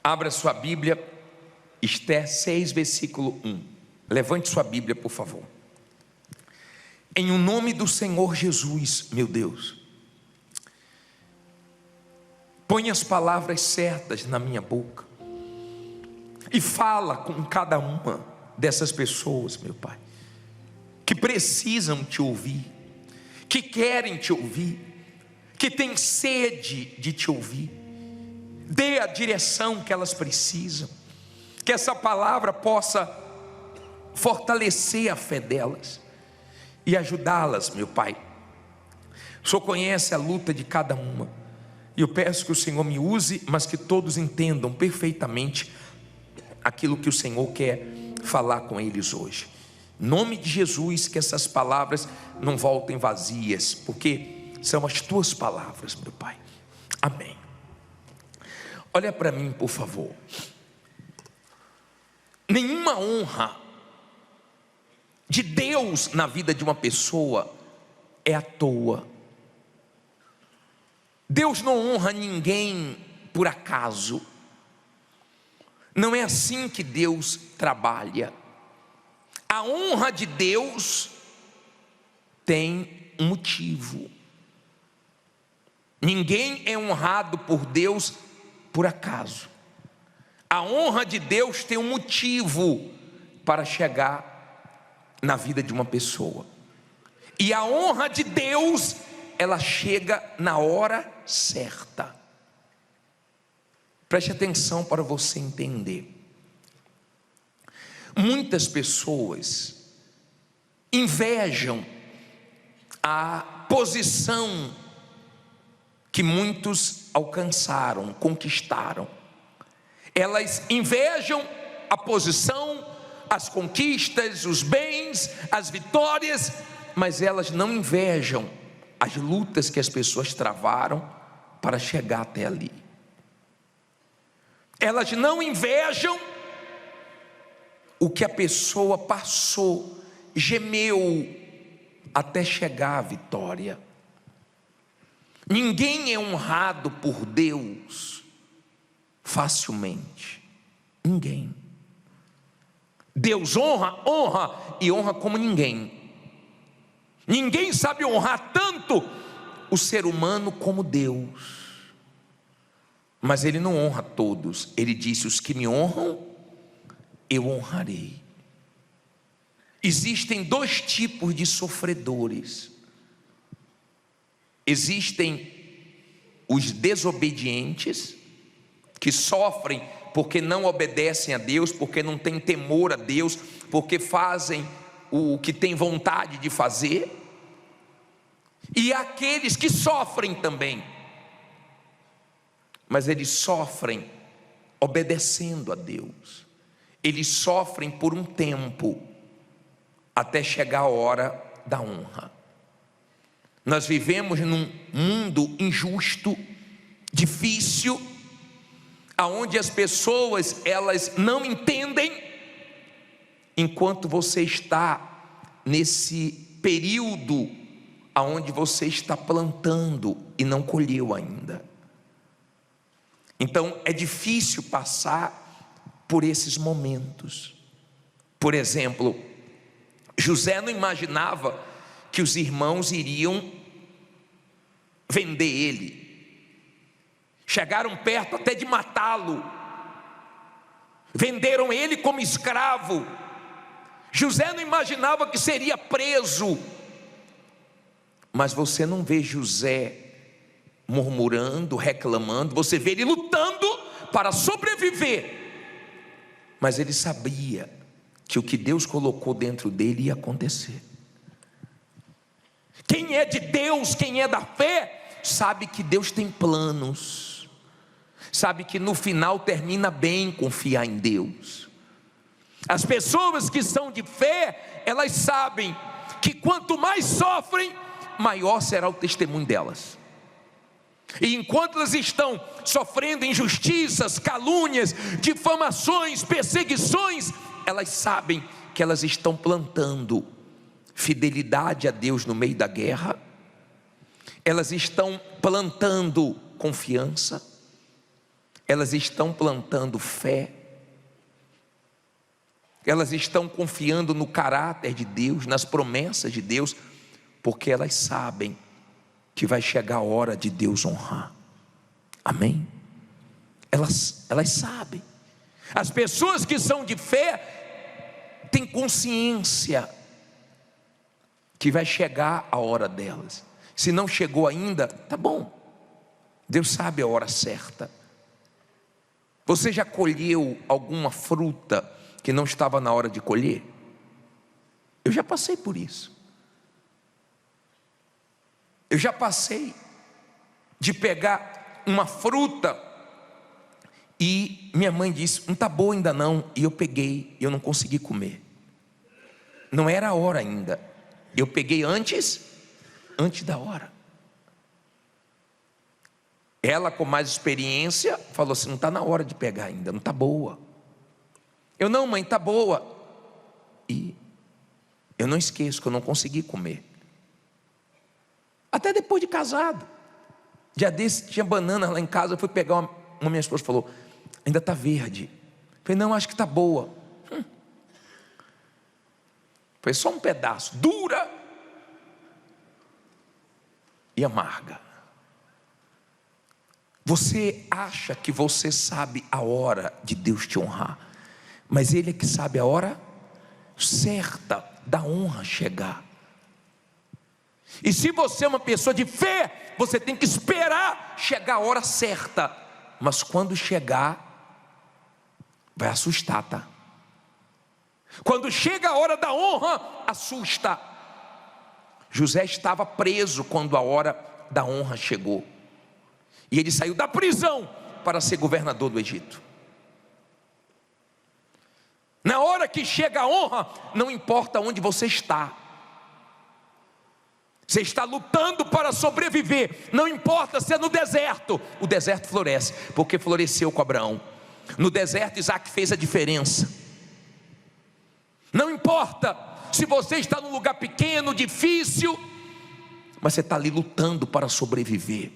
Abra sua Bíblia, Esther 6, versículo 1. Levante sua Bíblia, por favor. Em o nome do Senhor Jesus, meu Deus, põe as palavras certas na minha boca e fala com cada uma dessas pessoas, meu Pai, que precisam te ouvir, que querem te ouvir, que têm sede de te ouvir. Dê a direção que elas precisam, que essa palavra possa fortalecer a fé delas e ajudá-las, meu Pai. O Senhor conhece a luta de cada uma, e eu peço que o Senhor me use, mas que todos entendam perfeitamente aquilo que o Senhor quer falar com eles hoje. Em nome de Jesus, que essas palavras não voltem vazias, porque são as tuas palavras, meu Pai. Amém. Olha para mim, por favor. Nenhuma honra de Deus na vida de uma pessoa é à toa. Deus não honra ninguém por acaso. Não é assim que Deus trabalha. A honra de Deus tem um motivo. Ninguém é honrado por Deus por acaso. A honra de Deus tem um motivo para chegar na vida de uma pessoa. E a honra de Deus, ela chega na hora certa. Preste atenção para você entender. Muitas pessoas invejam a posição que muitos alcançaram, conquistaram. Elas invejam a posição, as conquistas, os bens, as vitórias, mas elas não invejam as lutas que as pessoas travaram para chegar até ali. Elas não invejam o que a pessoa passou, gemeu até chegar à vitória. Ninguém é honrado por Deus facilmente. Ninguém. Deus honra e honra como ninguém. Ninguém sabe honrar tanto o ser humano como Deus. Mas Ele não honra todos. Ele disse: os que me honram, eu honrarei. Existem dois tipos de sofredores. Existem os desobedientes, que sofrem porque não obedecem a Deus, porque não têm temor a Deus, porque fazem o que têm vontade de fazer. E aqueles que sofrem também, mas eles sofrem obedecendo a Deus. Eles sofrem por um tempo, até chegar a hora da honra. Nós vivemos num mundo injusto, difícil, aonde as pessoas, elas não entendem, enquanto você está nesse período aonde você está plantando e não colheu ainda. Então é difícil passar por esses momentos. Por exemplo, José não imaginava que os irmãos iriam vender ele. Chegaram perto até de matá-lo. Venderam ele como escravo. José não imaginava que seria preso. Mas você não vê José murmurando, reclamando. Você vê ele lutando para sobreviver. Mas ele sabia que o que Deus colocou dentro dele ia acontecer. Quem é de Deus, quem é da fé, sabe que Deus tem planos, sabe que no final termina bem confiar em Deus. As pessoas que são de fé, elas sabem que quanto mais sofrem, maior será o testemunho delas. E enquanto elas estão sofrendo injustiças, calúnias, difamações, perseguições, elas sabem que elas estão plantando fidelidade a Deus no meio da guerra. Elas estão plantando confiança. elas estão plantando fé, elas estão confiando no caráter de Deus, nas promessas de Deus, porque elas sabem que vai chegar a hora de Deus honrar. Amém? Elas sabem. As pessoas que são de fé têm consciência que vai chegar a hora delas. Se não chegou ainda, tá bom, Deus sabe a hora certa. Você já colheu alguma fruta que não estava na hora de colher? Eu já passei por isso. Eu já passei de pegar uma fruta e minha mãe disse, não está boa ainda não, e eu peguei, eu não consegui comer. Não era a hora ainda. Eu peguei antes da hora. Ela, com mais experiência, falou assim, não está na hora de pegar ainda, não está boa. Eu, não, mãe, está boa. E eu não esqueço que eu não consegui comer. Até depois de casado. Dia desse tinha banana lá em casa, eu fui pegar uma minha esposa falou, ainda está verde. Eu falei, não, acho que está boa. Foi só um pedaço, dura e amarga. Você acha que você sabe a hora de Deus te honrar, mas Ele é que sabe a hora certa da honra chegar. E se você é uma pessoa de fé, você tem que esperar chegar a hora certa. Mas quando chegar, vai assustar, tá? Quando chega a hora da honra, assusta. José estava preso quando a hora da honra chegou. E ele saiu da prisão para ser governador do Egito. Na hora que chega a honra, não importa onde você está. Você está lutando para sobreviver. Não importa se é no deserto. O deserto floresce, porque floresceu com Abraão. No deserto Isaac fez a diferença. Não importa se você está num lugar pequeno, difícil, mas você está ali lutando para sobreviver.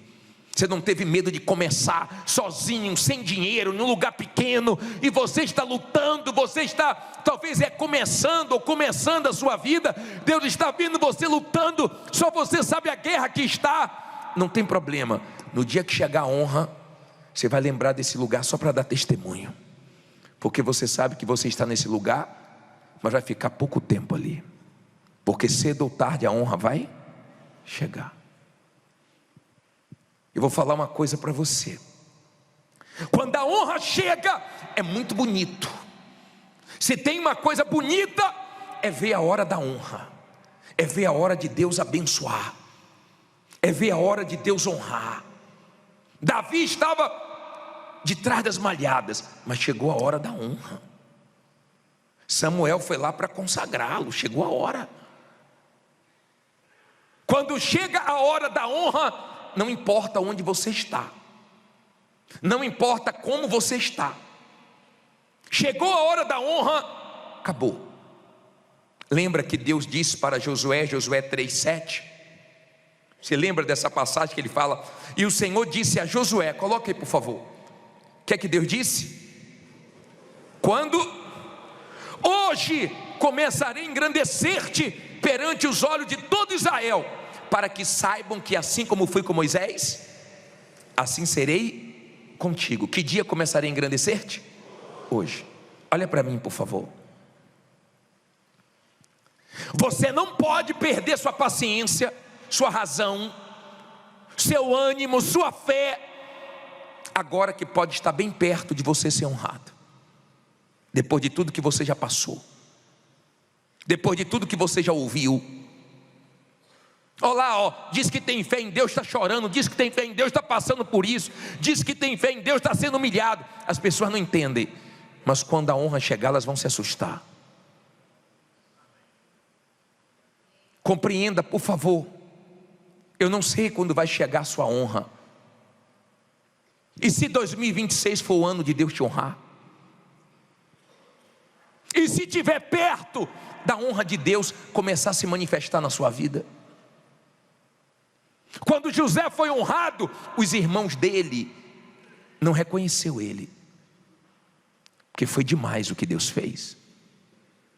Você não teve medo de começar sozinho, sem dinheiro, num lugar pequeno, e você está lutando, você está, talvez começando a sua vida. Deus está vendo você lutando, só você sabe a guerra que está. Não tem problema, no dia que chegar a honra, você vai lembrar desse lugar só para dar testemunho, porque você sabe que você está nesse lugar, mas vai ficar pouco tempo ali, porque cedo ou tarde a honra vai chegar. Eu vou falar uma coisa para você. Quando a honra chega, é muito bonito. Se tem uma coisa bonita, é ver a hora da honra, é ver a hora de Deus abençoar, é ver a hora de Deus honrar. Davi estava de trás das malhadas, mas chegou a hora da honra. Samuel foi lá para consagrá-lo, chegou a hora. Quando chega a hora da honra, não importa onde você está, não importa como você está, chegou a hora da honra, acabou. Lembra que Deus disse para Josué 3:7? Você lembra dessa passagem que ele fala? E o Senhor disse a Josué, coloca aí por favor. O que é que Deus disse? Quando? Hoje começarei a engrandecer-te perante os olhos de todo Israel, para que saibam que assim como fui com Moisés, assim serei contigo. Que dia começarei a engrandecer-te? Hoje. Olha para mim por favor. Você não pode perder sua paciência, sua razão, seu ânimo, sua fé, agora que pode estar bem perto de você ser honrado, depois de tudo que você já passou, depois de tudo que você já ouviu. Olá, diz que tem fé em Deus, está chorando, diz que tem fé em Deus, está passando por isso, diz que tem fé em Deus, está sendo humilhado. As pessoas não entendem, mas quando a honra chegar, elas vão se assustar. Compreenda, por favor. Eu não sei quando vai chegar a sua honra. E se 2026 for o ano de Deus te honrar? E se estiver perto da honra de Deus começar a se manifestar na sua vida? Quando José foi honrado, os irmãos dele não reconheceu ele, porque foi demais o que Deus fez,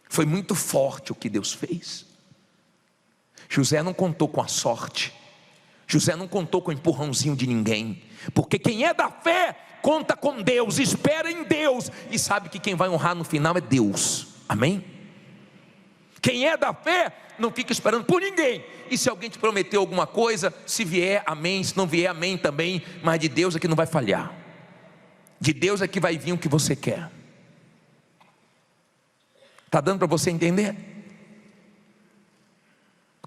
foi muito forte o que Deus fez. José não contou com a sorte, José não contou com o empurrãozinho de ninguém, porque quem é da fé conta com Deus, espera em Deus e sabe que quem vai honrar no final é Deus. Amém? Quem é da fé não fica esperando por ninguém, e se alguém te prometeu alguma coisa, se vier, amém, se não vier, amém também, mas de Deus é que não vai falhar, de Deus é que vai vir o que você quer. Está dando para você entender?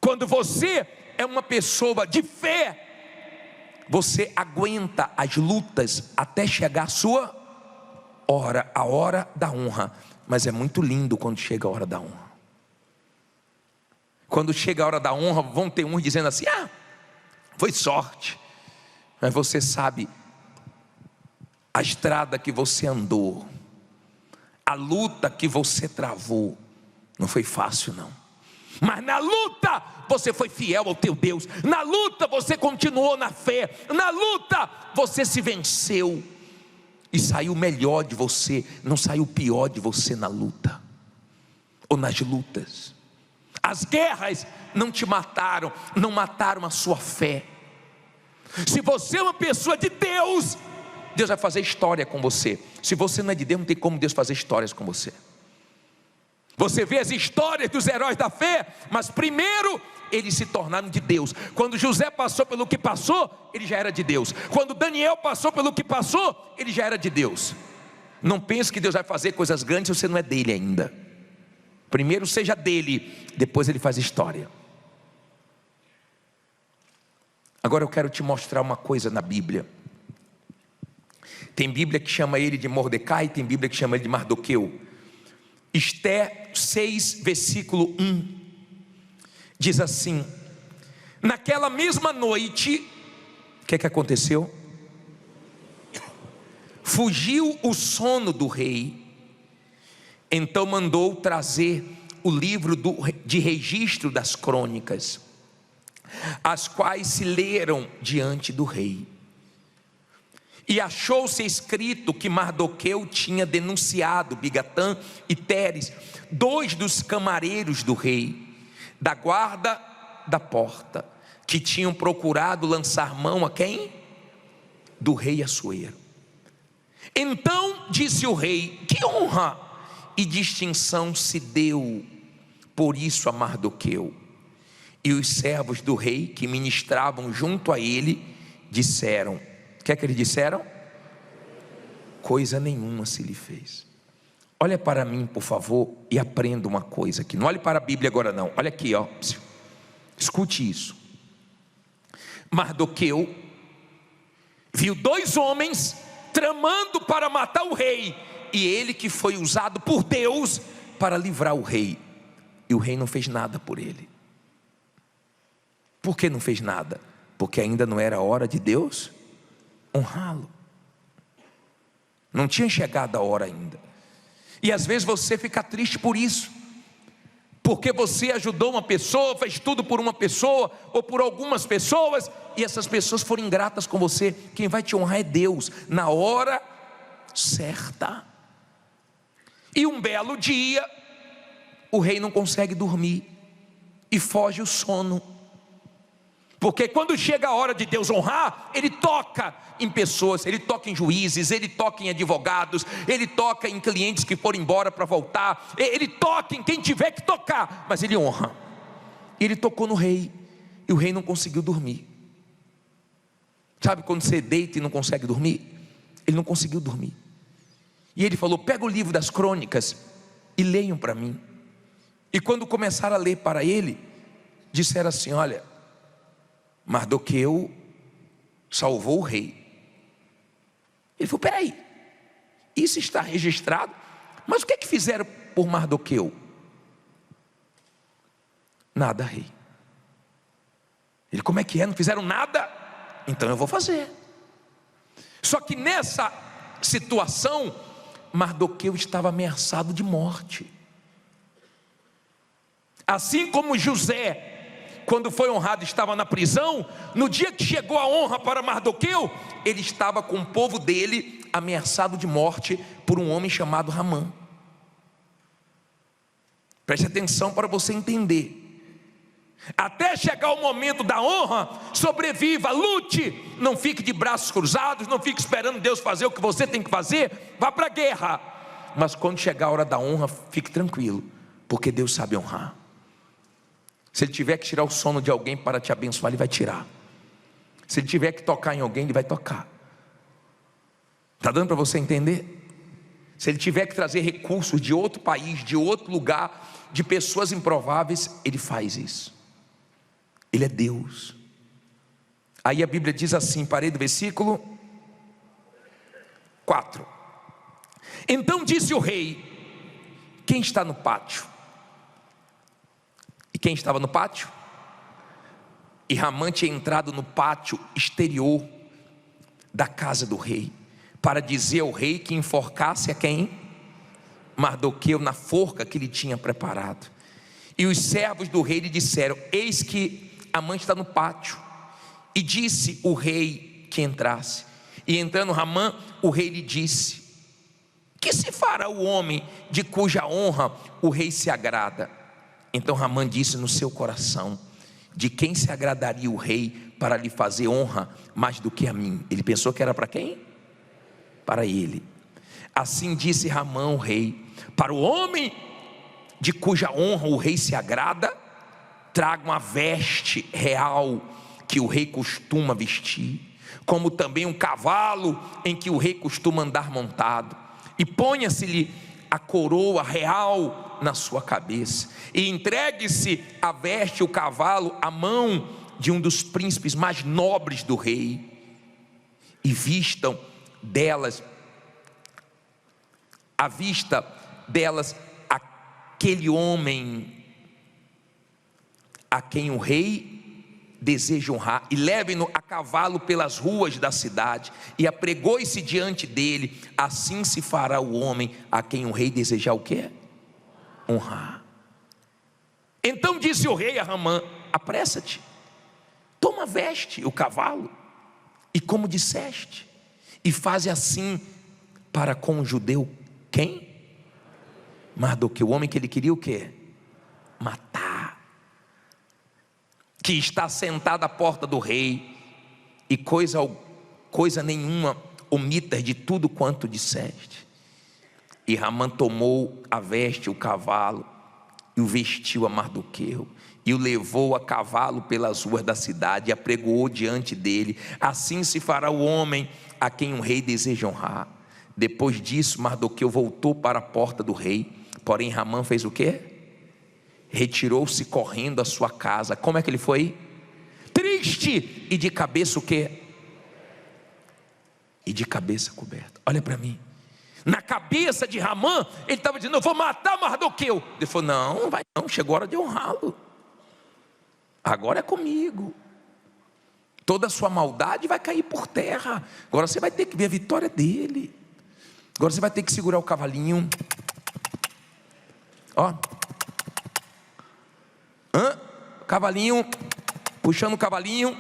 Quando você é uma pessoa de fé, você aguenta as lutas até chegar a sua hora, a hora da honra. Mas é muito lindo quando chega a hora da honra. Quando chega a hora da honra, vão ter uns dizendo assim: ah, foi sorte. Mas você sabe, a estrada que você andou, a luta que você travou, não foi fácil não. Mas na luta você foi fiel ao teu Deus, na luta você continuou na fé, na luta você se venceu e saiu melhor de você, não saiu pior de você na luta ou nas lutas. As guerras não te mataram, não mataram a sua fé. Se você é uma pessoa de Deus, Deus vai fazer história com você. Se você não é de Deus, não tem como Deus fazer histórias com você. Você vê as histórias dos heróis da fé, mas primeiro eles se tornaram de Deus. Quando José passou pelo que passou, ele já era de Deus. Quando Daniel passou pelo que passou, ele já era de Deus. Não pense que Deus vai fazer coisas grandes se você não é dele ainda. Primeiro seja dele, depois ele faz história. Agora eu quero te mostrar uma coisa na Bíblia. Tem Bíblia que chama ele de Mordecai, tem Bíblia que chama ele de Mardoqueu. Esté 6, versículo 1, diz assim: naquela mesma noite, o que aconteceu? Fugiu o sono do rei, então mandou trazer o livro de registro das crônicas, as quais se leram diante do rei. E achou-se escrito que Mardoqueu tinha denunciado Bigatã e Teres, 2 dos camareiros do rei, da guarda da porta, que tinham procurado lançar mão a quem? Do rei Assuero. Então disse o rei: que honra e distinção se deu por isso a Mardoqueu? E os servos do rei que ministravam junto a ele disseram: o que é que eles disseram? Coisa nenhuma se lhe fez. Olha para mim, por favor, e aprenda uma coisa aqui. Não olhe para a Bíblia agora não, olha aqui, ó. Escute isso. Mardoqueu viu 2 homens tramando para matar o rei, e ele que foi usado por Deus para livrar o rei, e o rei não fez nada por ele. Por que não fez nada? Porque ainda não era a hora de Deus honrá-lo. Não tinha chegado a hora ainda. E às vezes você fica triste por isso, porque você ajudou uma pessoa, fez tudo por uma pessoa ou por algumas pessoas, e essas pessoas foram ingratas com você. Quem vai te honrar é Deus, na hora certa. E um belo dia, o rei não consegue dormir e foge o sono. Porque quando chega a hora de Deus honrar, Ele toca em pessoas, Ele toca em juízes, Ele toca em advogados, Ele toca em clientes que foram embora para voltar, Ele toca em quem tiver que tocar, mas Ele honra. E Ele tocou no rei, e o rei não conseguiu dormir. Sabe quando você deita e não consegue dormir? Ele não conseguiu dormir. E ele falou: pega o livro das crônicas e leiam para mim. E quando começaram a ler para ele, disseram assim: olha, Mardoqueu salvou o rei. Ele falou: peraí, isso está registrado, mas o que é que fizeram por Mardoqueu? Nada, rei. Ele: como é que é? Não fizeram nada? Então eu vou fazer. Só que nessa situação, Mardoqueu estava ameaçado de morte. Assim como José, quando foi honrado, estava na prisão. No dia que chegou a honra para Mardoqueu, ele estava com o povo dele ameaçado de morte por um homem chamado Ramã. Preste atenção para você entender. Até chegar o momento da honra, sobreviva, lute, não fique de braços cruzados, não fique esperando Deus fazer o que você tem que fazer, vá para a guerra. Mas quando chegar a hora da honra, fique tranquilo, porque Deus sabe honrar. Se Ele tiver que tirar o sono de alguém para te abençoar, Ele vai tirar. Se Ele tiver que tocar em alguém, Ele vai tocar. Está dando para você entender? Se Ele tiver que trazer recursos de outro país, de outro lugar, de pessoas improváveis, Ele faz isso. Ele é Deus. Aí a Bíblia diz assim, parei do versículo 4. Então disse o rei: quem está no pátio? E quem estava no pátio? E Ramã tinha entrado no pátio exterior da casa do rei, para dizer ao rei que enforcasse a quem? Mardoqueu, na forca que ele tinha preparado. E os servos do rei lhe disseram: eis que Ramã está no pátio. E disse o rei que entrasse. E entrando Ramã, o rei lhe disse: que se fará o homem de cuja honra o rei se agrada? Então Ramã disse no seu coração: de quem se agradaria o rei para lhe fazer honra mais do que a mim? Ele pensou que era para quem? Para ele. Assim disse Ramã o rei: para o homem de cuja honra o rei se agrada, traga uma veste real que o rei costuma vestir, como também um cavalo em que o rei costuma andar montado, e ponha-se-lhe a coroa real na sua cabeça, e entregue-se a veste e o cavalo à mão de um dos príncipes mais nobres do rei, e vistam delas, à vista delas, aquele homem a quem o rei deseja honrar, e levem-no a cavalo pelas ruas da cidade, e apregoe-se diante dele. Assim se fará o homem a quem o rei desejar o quê? Honrar. Então disse o rei a Ramã: apressa-te, toma a veste, o cavalo, e como disseste, e faze assim para com o judeu, quem? Mardoqueu, o homem que ele queria o quê? Matar, que está sentado à porta do rei, e coisa nenhuma omitas de tudo quanto disseste. E Ramã tomou a veste, o cavalo, e o vestiu a Mardoqueu, e o levou a cavalo pelas ruas da cidade, e apregoou diante dele. Assim se fará o homem a quem o rei deseja honrar. Depois disso, Mardoqueu voltou para a porta do rei, porém Ramã fez o quê? Retirou-se correndo à sua casa. Como é que ele foi? Triste e de cabeça o quê? E de cabeça coberta. Olha para mim. Na cabeça de Ramã, ele estava dizendo: eu vou matar Mardoqueu. Ele falou: não vai não, chegou a hora de honrá-lo. Agora é comigo. Toda a sua maldade vai cair por terra. Agora você vai ter que ver a vitória dele. Agora você vai ter que segurar o cavalinho. Ó. Cavalinho, puxando o cavalinho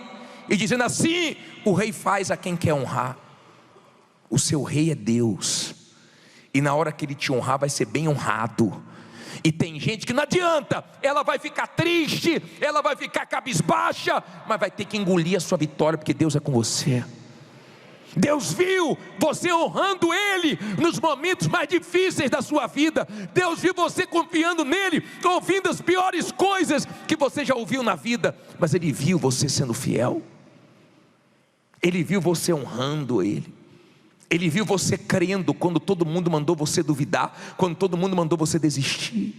e dizendo assim: o rei faz a quem quer honrar. O seu rei é Deus, e na hora que ele te honrar vai ser bem honrado. E tem gente que não adianta, ela vai ficar triste, ela vai ficar cabisbaixa, mas vai ter que engolir a sua vitória, porque Deus é com você. Deus viu você honrando Ele nos momentos mais difíceis da sua vida. Deus viu você confiando nele, ouvindo as piores coisas que você já ouviu na vida, mas Ele viu você sendo fiel. Ele viu você honrando Ele. Ele viu você crendo quando todo mundo mandou você duvidar, quando todo mundo mandou você desistir.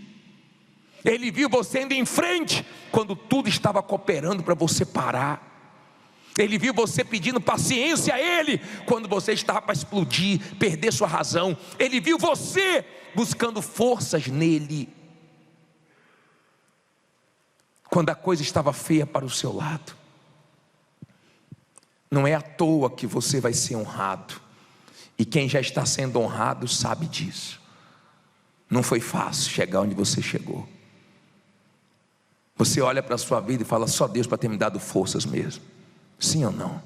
Ele viu você indo em frente quando tudo estava cooperando para você parar. Ele viu você pedindo paciência a Ele quando você estava para explodir, perder sua razão. Ele viu você buscando forças nele quando a coisa estava feia para o seu lado. Não é à toa que você vai ser honrado, e quem já está sendo honrado sabe disso. Não foi fácil chegar onde você chegou. Você olha para a sua vida e fala: só Deus para ter me dado forças mesmo. Sim ou não?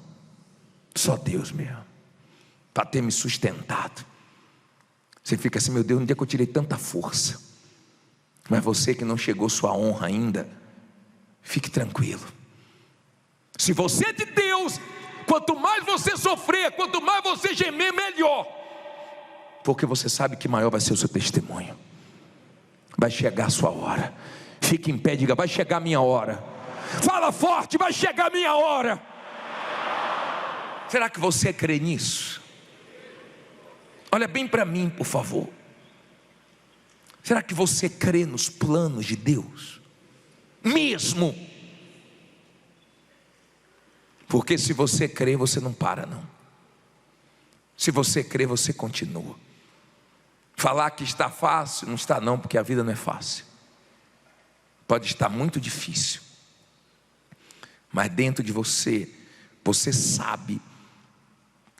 Só Deus mesmo para ter me sustentado. Você fica assim: meu Deus, onde é que eu tirei tanta força? Mas você que não chegou sua honra ainda, fique tranquilo. Se você é de Deus, quanto mais você sofrer, quanto mais você gemer, melhor. Porque você sabe que maior vai ser o seu testemunho. Vai chegar a sua hora. Fique em pé e diga: vai chegar a minha hora. Fala forte: vai chegar a minha hora. Será que você crê nisso? Olha bem para mim, por favor. Será que você crê nos planos de Deus? Mesmo? Porque se você crê, você não para não. Se você crê, você continua. Falar que está fácil, não está não, porque a vida não é fácil. Pode estar muito difícil. Mas dentro de você, você sabe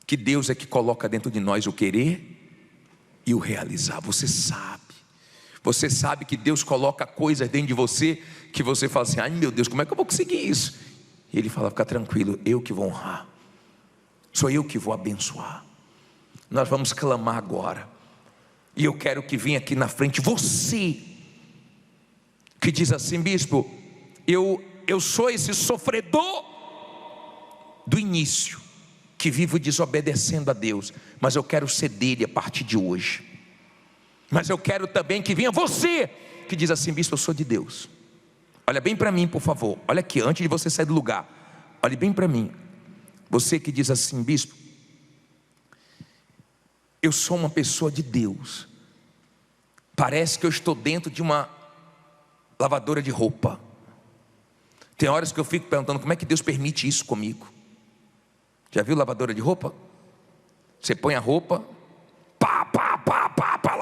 que Deus é que coloca dentro de nós o querer e o realizar. Você sabe. Você sabe que Deus coloca coisas dentro de você que você fala assim: ai meu Deus, como é que eu vou conseguir isso? E Ele fala: fica tranquilo, eu que vou honrar. Sou eu que vou abençoar. Nós vamos clamar agora. E eu quero que venha aqui na frente você que diz assim: bispo, eu sou esse sofredor do início, que vivo desobedecendo a Deus, mas eu quero ser dele a partir de hoje. Mas eu quero também que venha você que diz assim: bispo, eu sou de Deus. Olha bem para mim, por favor. Olha aqui, antes de você sair do lugar, olhe bem para mim. Você que diz assim: bispo, eu sou uma pessoa de Deus. Parece que eu estou dentro de uma lavadora de roupa. Tem horas que eu fico perguntando: como é que Deus permite isso comigo? Já viu lavadora de roupa? Você põe a roupa, pá,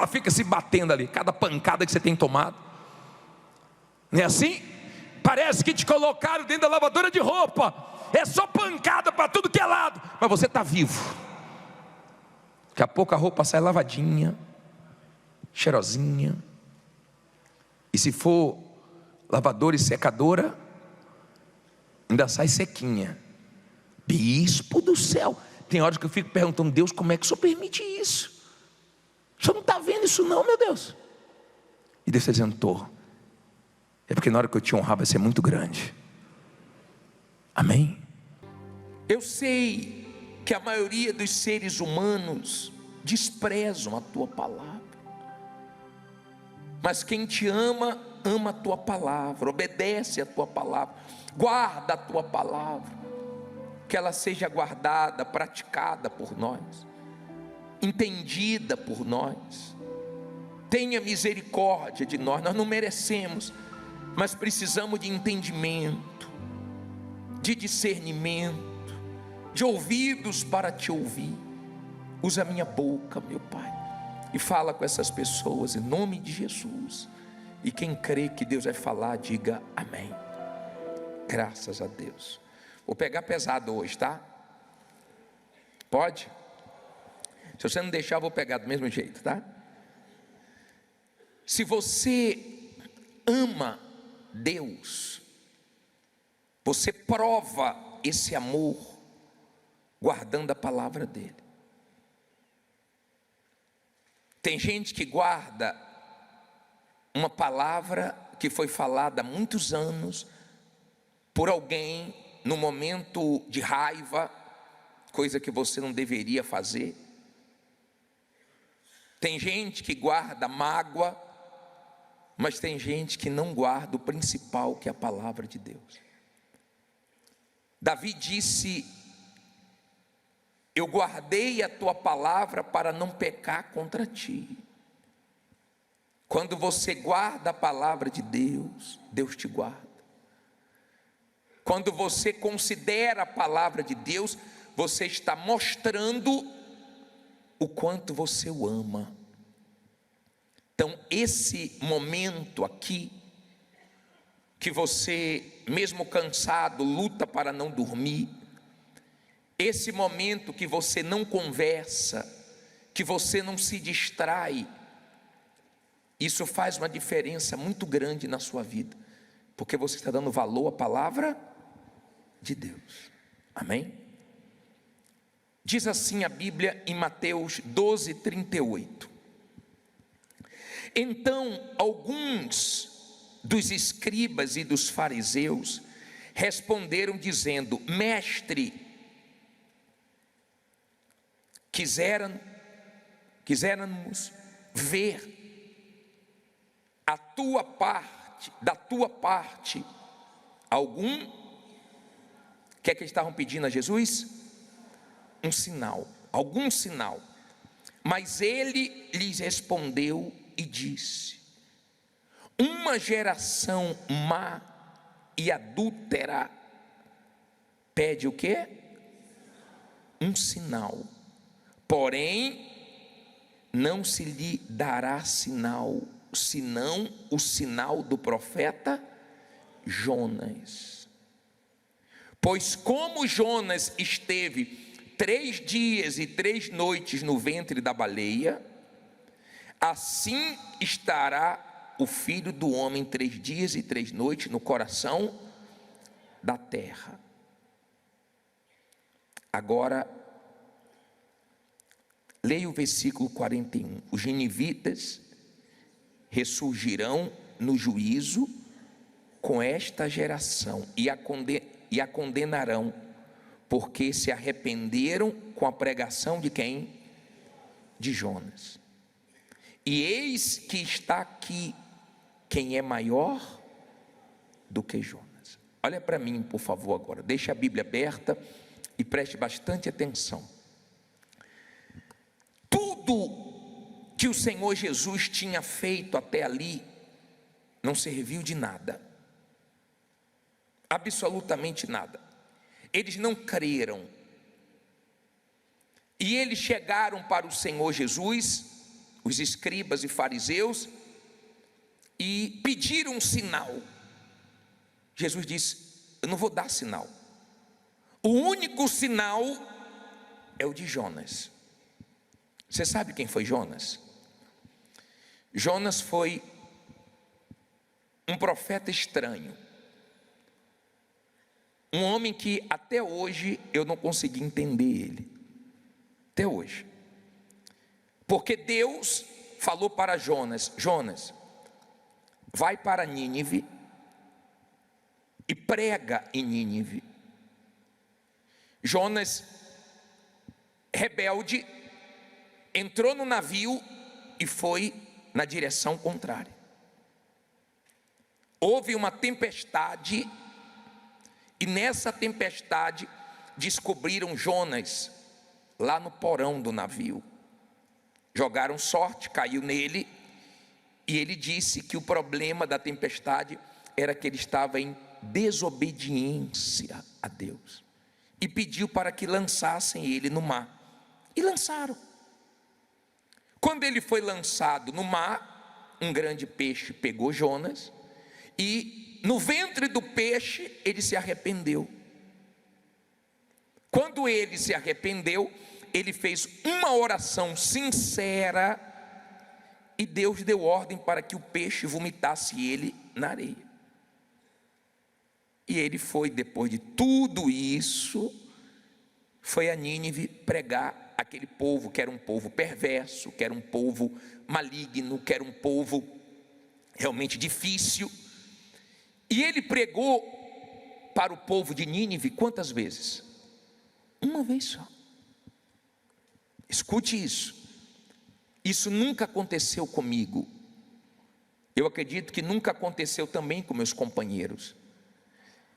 ela fica se batendo ali, cada pancada que você tem tomado. Não é assim? Parece que te colocaram dentro da lavadora de roupa. É só pancada para tudo que é lado, mas você está vivo. Daqui a pouco a roupa sai lavadinha, cheirosinha. E se for lavadora e secadora, ainda sai sequinha. Bispo do céu, tem horas que eu fico perguntando: Deus, como é que o Senhor permite isso? O Senhor não está vendo isso não, meu Deus? E Deus está dizendo: estou. É porque na hora que eu te honrar vai ser muito grande. Amém? Eu sei que a maioria dos seres humanos desprezam a tua palavra, mas quem te ama, ama a tua palavra, obedece a tua palavra, guarda a tua palavra, que ela seja guardada, praticada por nós, entendida por nós. Tenha misericórdia de nós. Nós não merecemos, mas precisamos de entendimento, de discernimento, de ouvidos para te ouvir. Usa a minha boca, meu Pai, e fala com essas pessoas em nome de Jesus. E quem crê que Deus vai falar, diga amém. Graças a Deus. Vou pegar pesado hoje, tá? Pode? Se você não deixar, eu vou pegar do mesmo jeito, tá? Se você ama Deus, você prova esse amor guardando a palavra dele. Tem gente que guarda uma palavra que foi falada há muitos anos por alguém no momento de raiva, coisa que você não deveria fazer. Tem gente que guarda mágoa, mas tem gente que não guarda o principal, que é a palavra de Deus. Davi disse: eu guardei a tua palavra para não pecar contra ti. Quando você guarda a palavra de Deus, Deus te guarda. Quando você considera a palavra de Deus, você está mostrando o quanto você o ama. Então esse momento aqui, que você mesmo cansado luta para não dormir, esse momento que você não conversa, que você não se distrai, isso faz uma diferença muito grande na sua vida. porque você está dando valor à palavra de Deus. Amém? Diz assim a Bíblia em Mateus 12:38. Então alguns dos escribas e dos fariseus responderam dizendo: Mestre, quiséramos ver da tua parte algum. O que é que eles estavam pedindo a Jesus? Um sinal, algum sinal. Mas ele lhes respondeu e disse: uma geração má e adúltera pede o quê? Um sinal. Porém, não se lhe dará sinal, senão o sinal do profeta Jonas. Pois como Jonas esteve 3 dias e 3 noites no ventre da baleia, assim estará o Filho do Homem 3 dias e 3 noites no coração da terra. Agora, leia o versículo 41. Os ninivitas ressurgirão no juízo com esta geração e a condenarão, porque se arrependeram com a pregação de quem? De Jonas. E eis que está aqui quem é maior do que Jonas. Olha para mim, por favor, agora. Deixe a Bíblia aberta e preste bastante atenção. Tudo que o Senhor Jesus tinha feito até ali não serviu de nada. Absolutamente nada. Eles não creram. E eles chegaram para o Senhor Jesus, os escribas e fariseus, e pediram um sinal. Jesus disse: eu não vou dar sinal. O único sinal é o de Jonas. Você sabe quem foi Jonas? Jonas foi um profeta estranho. Um homem que até hoje eu não consegui entender ele. Até hoje. Porque Deus falou para Jonas: Jonas, vai para Nínive e prega em Nínive. Jonas, rebelde, entrou no navio e foi na direção contrária. Houve uma tempestade, e nessa tempestade descobriram Jonas lá no porão do navio. Jogaram sorte, caiu nele, e ele disse que o problema da tempestade era que ele estava em desobediência a Deus, e pediu para que lançassem ele no mar, e lançaram. Quando ele foi lançado no mar, um grande peixe pegou Jonas, e no ventre do peixe ele se arrependeu. Quando ele se arrependeu, ele fez uma oração sincera, e Deus deu ordem para que o peixe vomitasse ele na areia. E ele foi, depois de tudo isso, foi a Nínive pregar aquele povo que era um povo perverso, que era um povo maligno, que era um povo realmente difícil. E ele pregou para o povo de Nínive quantas vezes? Uma vez só. Escute isso. Isso nunca aconteceu comigo. Eu acredito que nunca aconteceu também com meus companheiros.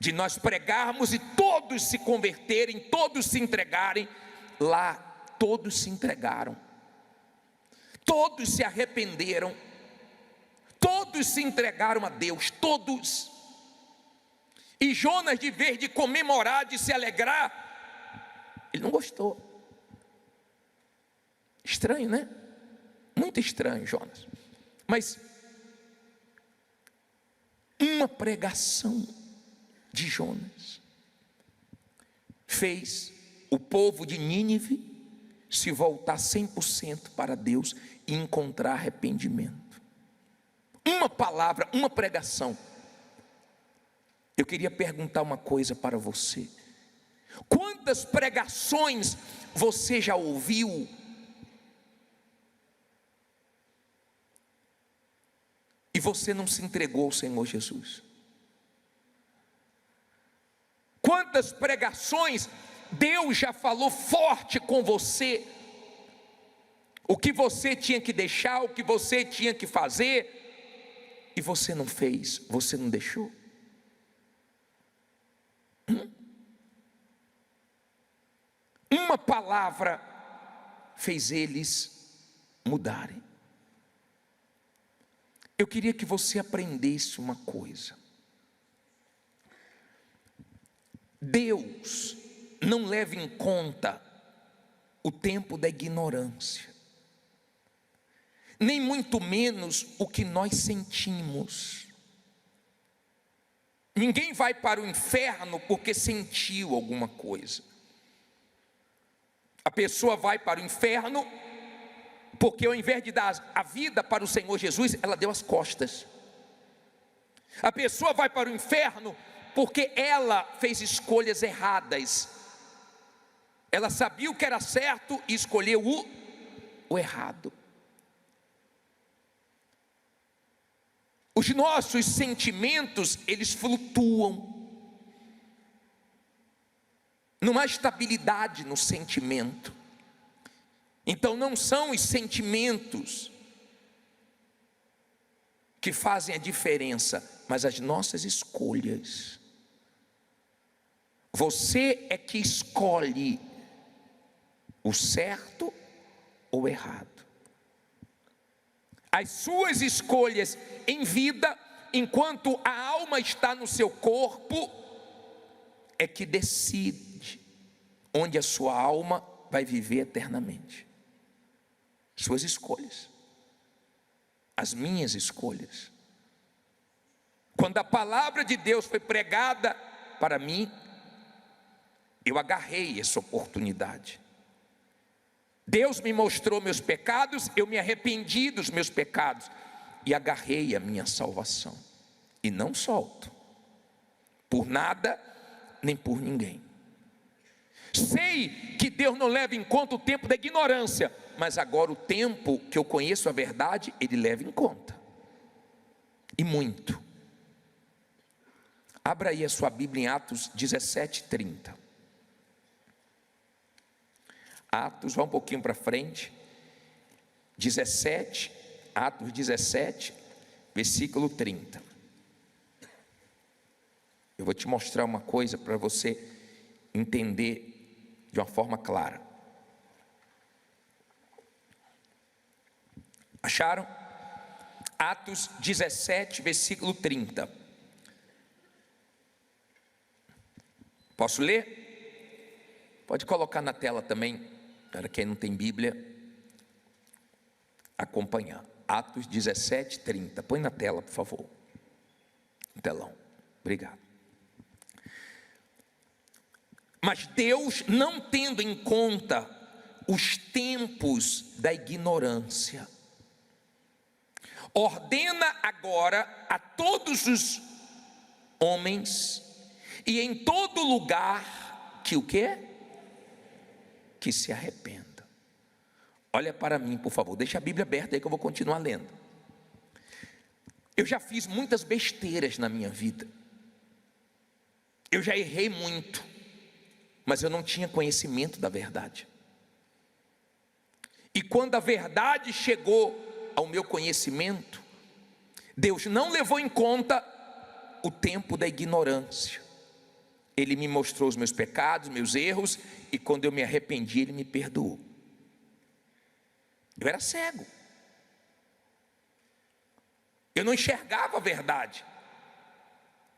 De nós pregarmos e todos se converterem, todos se entregarem. Lá todos se entregaram, todos se arrependeram, todos se entregaram a Deus, todos. E Jonas, de vez de comemorar, de se alegrar, ele não gostou. Estranho, né? Muito estranho, Jonas. Mas uma pregação de Jonas fez o povo de Nínive se voltar 100% para Deus e encontrar arrependimento. Uma palavra, uma pregação. Eu queria perguntar uma coisa para você: quantas pregações você já ouviu e você não se entregou ao Senhor Jesus? Quantas pregações Deus já falou forte com você, o que você tinha que deixar, o que você tinha que fazer, e você não fez, você não deixou? Uma palavra fez eles mudarem. Eu queria que você aprendesse uma coisa: Deus não leva em conta o tempo da ignorância, nem muito menos o que nós sentimos. Ninguém vai para o inferno porque sentiu alguma coisa. A pessoa vai para o inferno porque, ao invés de dar a vida para o Senhor Jesus, ela deu as costas. A pessoa vai para o inferno porque ela fez escolhas erradas. Ela sabia o que era certo e escolheu o errado. Os nossos sentimentos, eles flutuam. Não há estabilidade no sentimento. Então não são os sentimentos que fazem a diferença, mas as nossas escolhas. Você é que escolhe o certo ou o errado. As suas escolhas em vida, enquanto a alma está no seu corpo, é que decide onde a sua alma vai viver eternamente. Suas escolhas, as minhas escolhas. Quando a palavra de Deus foi pregada para mim, eu agarrei essa oportunidade. Deus me mostrou meus pecados, eu me arrependi dos meus pecados e agarrei a minha salvação. E não solto, por nada nem por ninguém. Sei que Deus não leva em conta o tempo da ignorância, mas agora o tempo que eu conheço a verdade, Ele leva em conta. E muito. Abra aí a sua Bíblia em Atos 17:30. Atos, vai um pouquinho para frente, 17, Atos 17, versículo 30. Eu vou te mostrar uma coisa para você entender de uma forma clara. Acharam? Atos 17, versículo 30. Posso ler? Pode colocar na tela também, para quem não tem Bíblia acompanhar. Atos 17, 30. Põe na tela, por favor. No telão. Obrigado. Mas Deus, não tendo em conta os tempos da ignorância, ordena agora a todos os homens e em todo lugar que o quê? Que se arrependa. Olha para mim, por favor, deixa a Bíblia aberta aí que eu vou continuar lendo. Eu já fiz muitas besteiras na minha vida. Eu já errei muito, mas eu não tinha conhecimento da verdade. E quando a verdade chegou ao meu conhecimento, Deus não levou em conta o tempo da ignorância. Ele me mostrou os meus pecados, meus erros, e quando eu me arrependi, Ele me perdoou. Eu era cego. Eu não enxergava a verdade.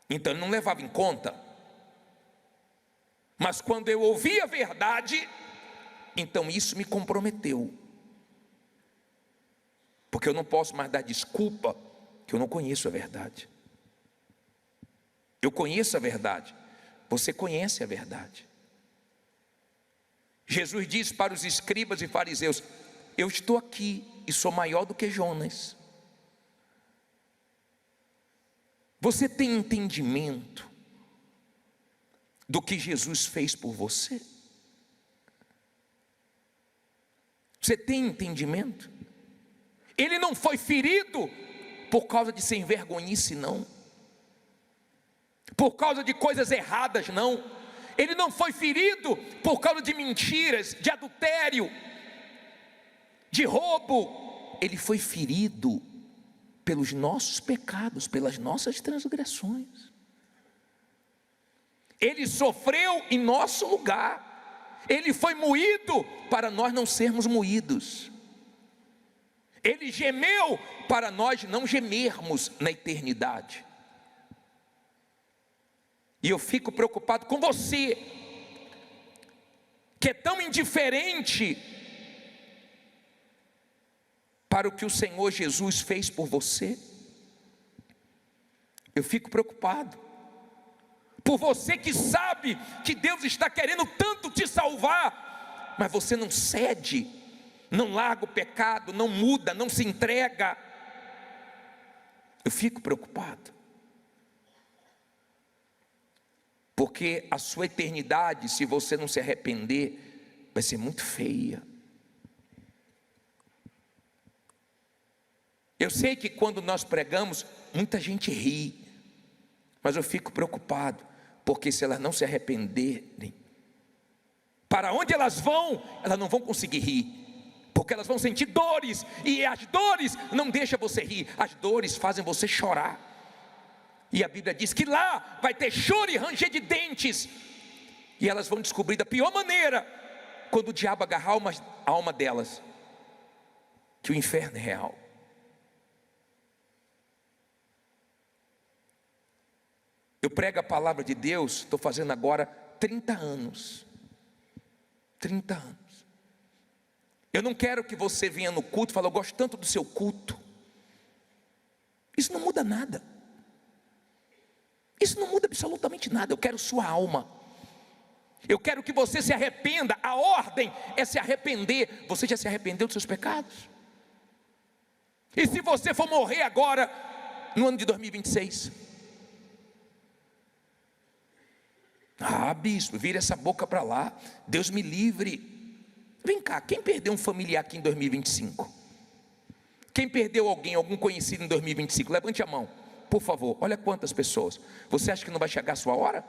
Então Ele não levava em conta. Mas quando eu ouvi a verdade, então isso me comprometeu. Porque eu não posso mais dar desculpa que eu não conheço a verdade. Eu conheço a verdade. Você conhece a verdade. Jesus disse para os escribas e fariseus: eu estou aqui e sou maior do que Jonas. Você tem entendimento do que Jesus fez por você? Você tem entendimento? Ele não foi ferido por causa de sem vergonhice, não. Por causa de coisas erradas, não. Ele não foi ferido por causa de mentiras, de adultério, de roubo. Ele foi ferido pelos nossos pecados, pelas nossas transgressões. Ele sofreu em nosso lugar. Ele foi moído para nós não sermos moídos. Ele gemeu para nós não gemermos na eternidade. E eu fico preocupado com você, que é tão indiferente para o que o Senhor Jesus fez por você. Eu fico preocupado por você que sabe que Deus está querendo tanto te salvar, mas você não cede, não larga o pecado, não muda, não se entrega. Eu fico preocupado, porque a sua eternidade, se você não se arrepender, vai ser muito feia. Eu sei que quando nós pregamos, muita gente ri, mas eu fico preocupado, porque se elas não se arrependerem, para onde elas não vão conseguir rir, porque elas vão sentir dores, e as dores não deixam você rir, as dores fazem você chorar. E a Bíblia diz que lá vai ter choro e ranger de dentes, e elas vão descobrir da pior maneira, quando o diabo agarrar a alma delas, que o inferno é real. Eu prego a palavra de Deus, estou fazendo agora 30 anos. 30 anos. Eu não quero que você venha no culto e fale, eu gosto tanto do seu culto. Isso não muda nada. Isso não muda absolutamente nada. Eu quero sua alma. Eu quero que você se arrependa. A ordem é se arrepender. Você já se arrependeu dos seus pecados? E se você for morrer agora, no ano de 2026? Ah, bispo, vira essa boca para lá. Deus me livre. Vem cá, quem perdeu um familiar aqui em 2025? Quem perdeu alguém, algum conhecido em 2025? Levante a mão, por favor. Olha quantas pessoas. Você acha que não vai chegar a sua hora?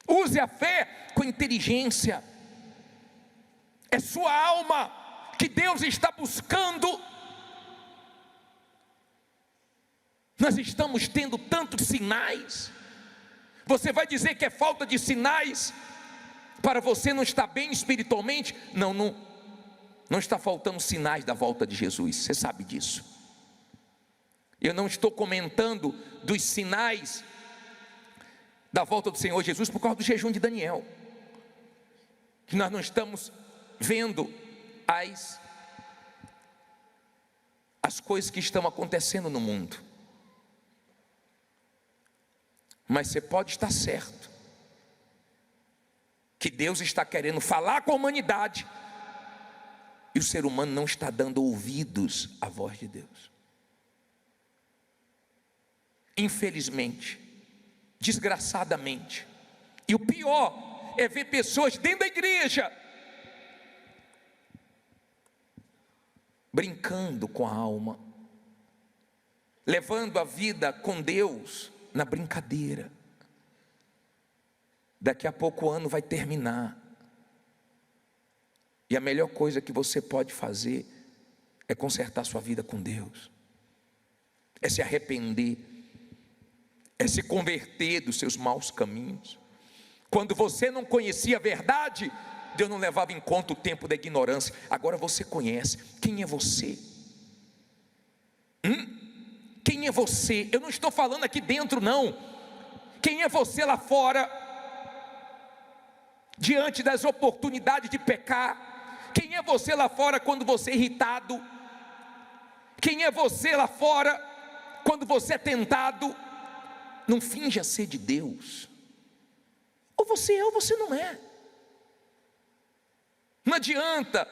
Use a fé com inteligência. É sua alma que Deus está buscando. Nós estamos tendo tantos sinais. Você vai dizer que é falta de sinais para você não estar bem espiritualmente? Não está faltando sinais da volta de Jesus, você sabe disso. Eu não estou comentando dos sinais da volta do Senhor Jesus por causa do jejum de Daniel, que nós não estamos vendo as coisas que estão acontecendo no mundo. Mas você pode estar certo que Deus está querendo falar com a humanidade, e o ser humano não está dando ouvidos à voz de Deus. Infelizmente, desgraçadamente. E o pior é ver pessoas dentro da igreja brincando com a alma, levando a vida com Deus na brincadeira. Daqui a pouco o ano vai terminar, e a melhor coisa que você pode fazer é consertar sua vida com Deus, é se arrepender, é se converter dos seus maus caminhos. Quando você não conhecia a verdade, Deus não levava em conta o tempo da ignorância. Agora você conhece. Quem é você? Quem é você? Eu não estou falando aqui dentro, não. Quem é você lá fora, diante das oportunidades de pecar? Quem é você lá fora quando você é irritado? Quem é você lá fora quando você é tentado? Não finja ser de Deus. Ou você é ou você não é. Não adianta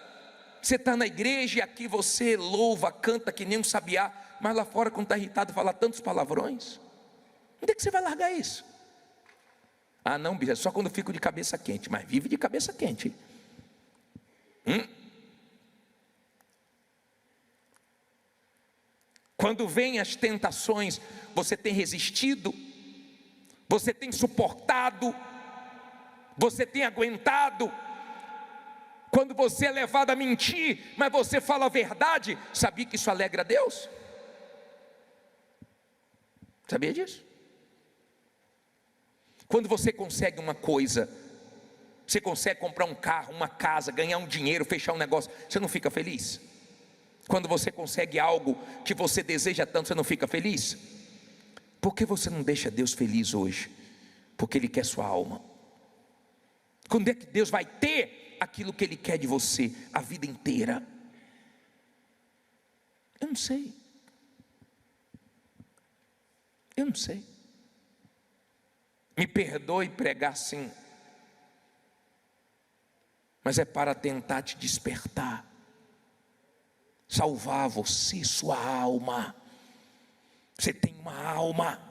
você estar na igreja e aqui você louva, canta que nem um sabiá, mas lá fora, quando está irritado, fala tantos palavrões. Onde é que você vai largar isso? Ah não, bicho, é só quando eu fico de cabeça quente. Mas vive de cabeça quente. Quando vêm as tentações, você tem resistido, você tem suportado, você tem aguentado. Quando você é levado a mentir, mas você fala a verdade, sabia que isso alegra a Deus? Sabia disso? Quando você consegue uma coisa, você consegue comprar um carro, uma casa, ganhar um dinheiro, fechar um negócio, você não fica feliz? Quando você consegue algo que você deseja tanto, você não fica feliz? Por que você não deixa Deus feliz hoje? Porque Ele quer sua alma. Quando é que Deus vai ter aquilo que Ele quer de você a vida inteira? Eu não sei. Eu não sei. Me perdoe pregar assim, mas é para tentar te despertar, salvar você, sua alma. Você tem uma alma.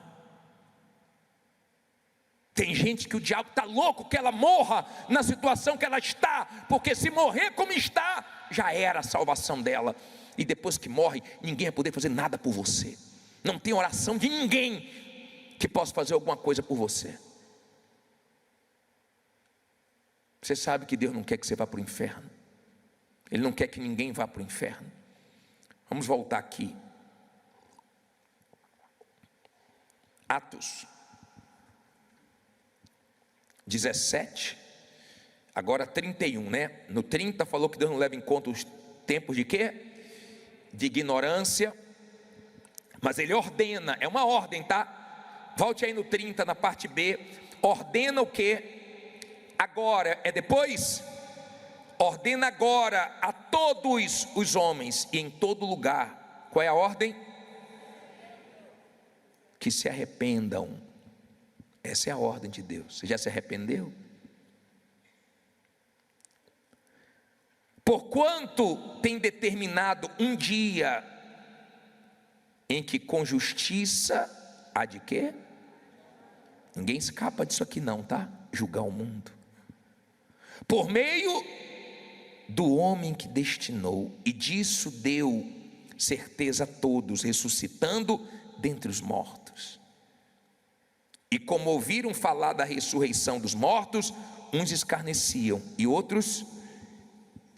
Tem gente que o diabo está louco que ela morra na situação que ela está, porque se morrer como está, já era a salvação dela. E depois que morre, ninguém vai poder fazer nada por você. Não tem oração de ninguém que possa fazer alguma coisa por você. Você sabe que Deus não quer que você vá para o inferno. Ele não quer que ninguém vá para o inferno. Vamos voltar aqui. Atos 17, agora 31, né? No 30 falou que Deus não leva em conta os tempos de quê? De ignorância. Mas Ele ordena, é uma ordem, tá? Volte aí no 30, na parte B. Ordena o quê? Agora, é depois? Ordena agora a todos os homens e em todo lugar. Qual é a ordem? Que se arrependam. Essa é a ordem de Deus. Você já se arrependeu? Porquanto tem determinado um dia em que com justiça há de quê? Ninguém escapa disso aqui não, tá? Julgar o mundo. Por meio do homem que destinou, e disso deu certeza a todos, ressuscitando dentre os mortos. E como ouviram falar da ressurreição dos mortos, uns escarneciam e outros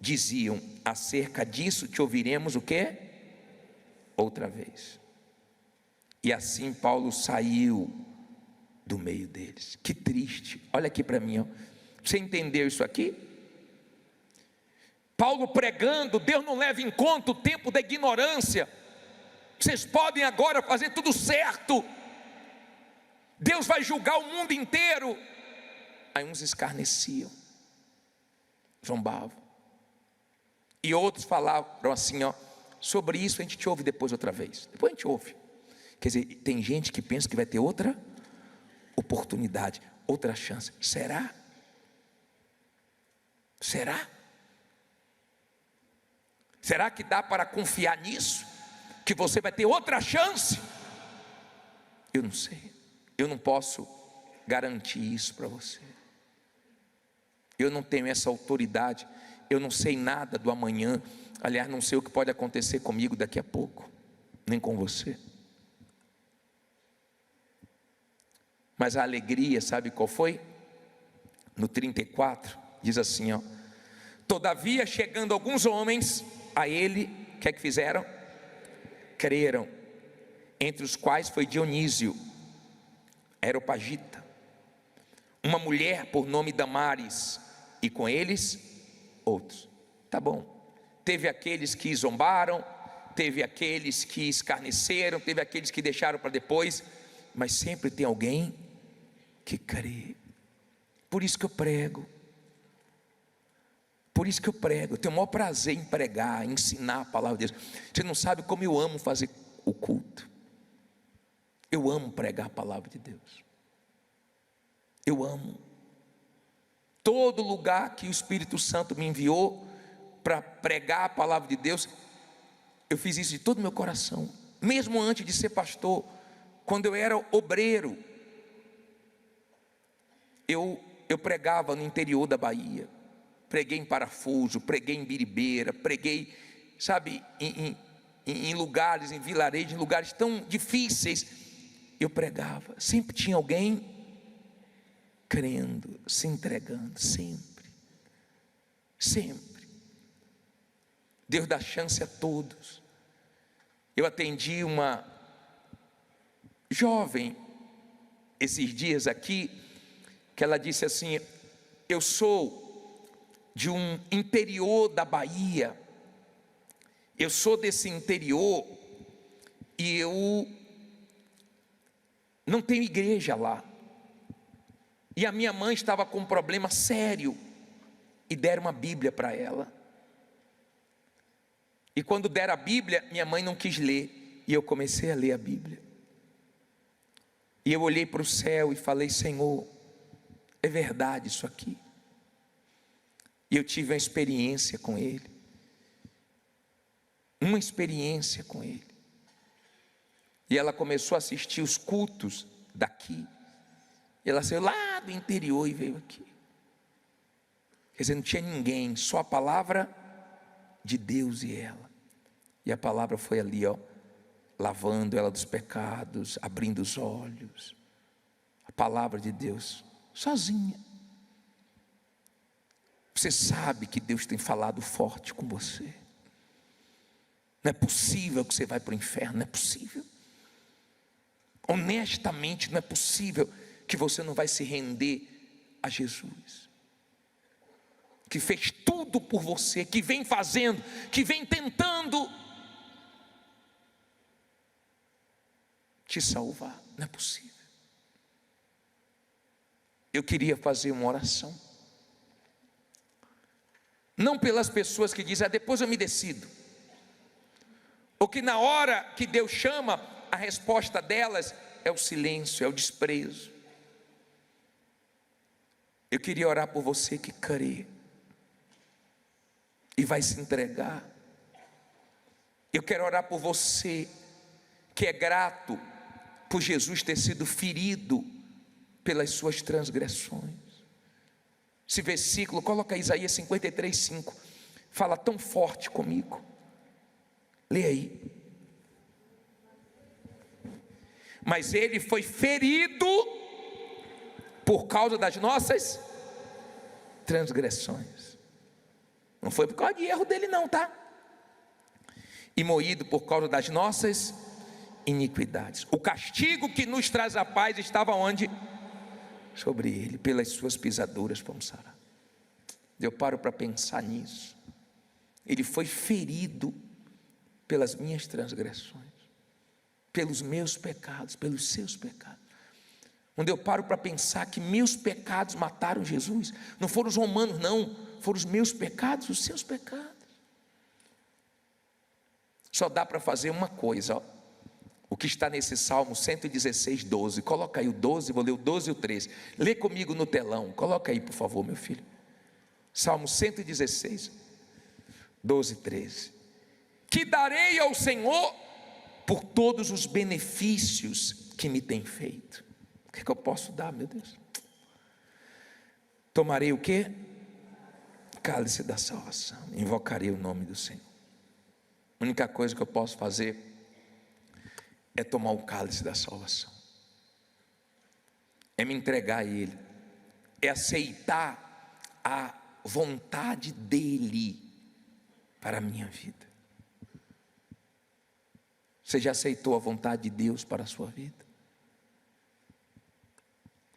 diziam: acerca disso te ouviremos o quê? Outra vez. E assim Paulo saiu do meio deles. Que triste. Olha aqui para mim, ó. Você entendeu isso aqui? Paulo pregando, Deus não leva em conta o tempo da ignorância. Vocês podem agora fazer tudo certo. Deus vai julgar o mundo inteiro. Aí uns escarneciam, zombavam. E outros falaram assim, ó: sobre isso a gente te ouve depois outra vez. Depois a gente ouve. Quer dizer, tem gente que pensa que vai ter outra oportunidade, outra chance. Será? Será? Será que dá para confiar nisso? Que você vai ter outra chance? Eu não sei. Eu não posso garantir isso para você. Eu não tenho essa autoridade. Eu não sei nada do amanhã. Aliás, não sei o que pode acontecer comigo daqui a pouco, nem com você. Mas a alegria, sabe qual foi? No 34, diz assim, ó: todavia, chegando alguns homens a ele, o que é que fizeram? Creram, entre os quais foi Dionísio, Areopagita, uma mulher por nome Damares, e com eles outros. Tá bom. Teve aqueles que zombaram, teve aqueles que escarneceram, teve aqueles que deixaram para depois, mas sempre tem alguém que crê. Por isso que eu prego. Por isso que eu prego. Eu tenho o maior prazer em pregar, em ensinar a palavra de Deus. Você não sabe como eu amo fazer o culto. Eu amo pregar a palavra de Deus. Eu amo. Todo lugar que o Espírito Santo me enviou para pregar a palavra de Deus, eu fiz isso de todo o meu coração. Mesmo antes de ser pastor, quando eu era obreiro, eu pregava no interior da Bahia, preguei em Parafuso, preguei em Biribeira, preguei, sabe, em lugares, em vilarejos, em lugares tão difíceis. Eu pregava, sempre tinha alguém crendo, se entregando, sempre. Deus dá chance a todos. Eu atendi uma jovem esses dias aqui, que ela disse assim: eu sou de um interior da Bahia, eu sou desse interior e eu não tenho igreja lá, e a minha mãe estava com um problema sério, e deram uma Bíblia para ela, e quando deram a Bíblia, minha mãe não quis ler, e eu comecei a ler a Bíblia, e eu olhei para o céu e falei: Senhor, é verdade isso aqui. E eu tive uma experiência com Ele, e ela começou a assistir os cultos daqui, e ela saiu lá do interior e veio aqui. Quer dizer, não tinha ninguém, só a palavra de Deus e ela. E a palavra foi ali, ó, lavando ela dos pecados, abrindo os olhos. A palavra de Deus, sozinha. Você sabe que Deus tem falado forte com você. Não é possível que você vai para o inferno, não é possível. Honestamente, não é possível que você não vai se render a Jesus, que fez tudo por você, que vem fazendo, que vem tentando te salvar. Não é possível. Eu queria fazer uma oração, não pelas pessoas que dizem: depois eu me decido, ou que na hora que Deus chama, a resposta delas é o silêncio, é o desprezo. Eu queria orar por você que crê e vai se entregar. Eu quero orar por você que é grato por Jesus ter sido ferido pelas suas transgressões. Esse versículo, coloca Isaías 53:5, fala tão forte comigo. Lê aí. Mas ele foi ferido por causa das nossas transgressões. Não foi por causa de erro dele não, tá? E moído por causa das nossas iniquidades. O castigo que nos traz a paz estava onde? Sobre ele. Pelas suas pisaduras fomos sarados. Eu paro para pensar nisso. Ele foi ferido pelas minhas transgressões, pelos meus pecados, pelos seus pecados. Quando eu paro para pensar que meus pecados mataram Jesus, não foram os romanos não, foram os meus pecados, os seus pecados. Só dá para fazer uma coisa, ó. O que está nesse Salmo 116:12, coloca aí o 12, vou ler o 12 e o 13, lê comigo no telão, coloca aí por favor meu filho, Salmo 116, 12 e 13, que darei ao Senhor por todos os benefícios que me tem feito. O que eu posso dar, meu Deus? Tomarei o quê? Cálice da salvação, invocarei o nome do Senhor. A única coisa que eu posso fazer é tomar o cálice da salvação, é me entregar a Ele, é aceitar a vontade dEle para a minha vida. Você já aceitou a vontade de Deus para a sua vida?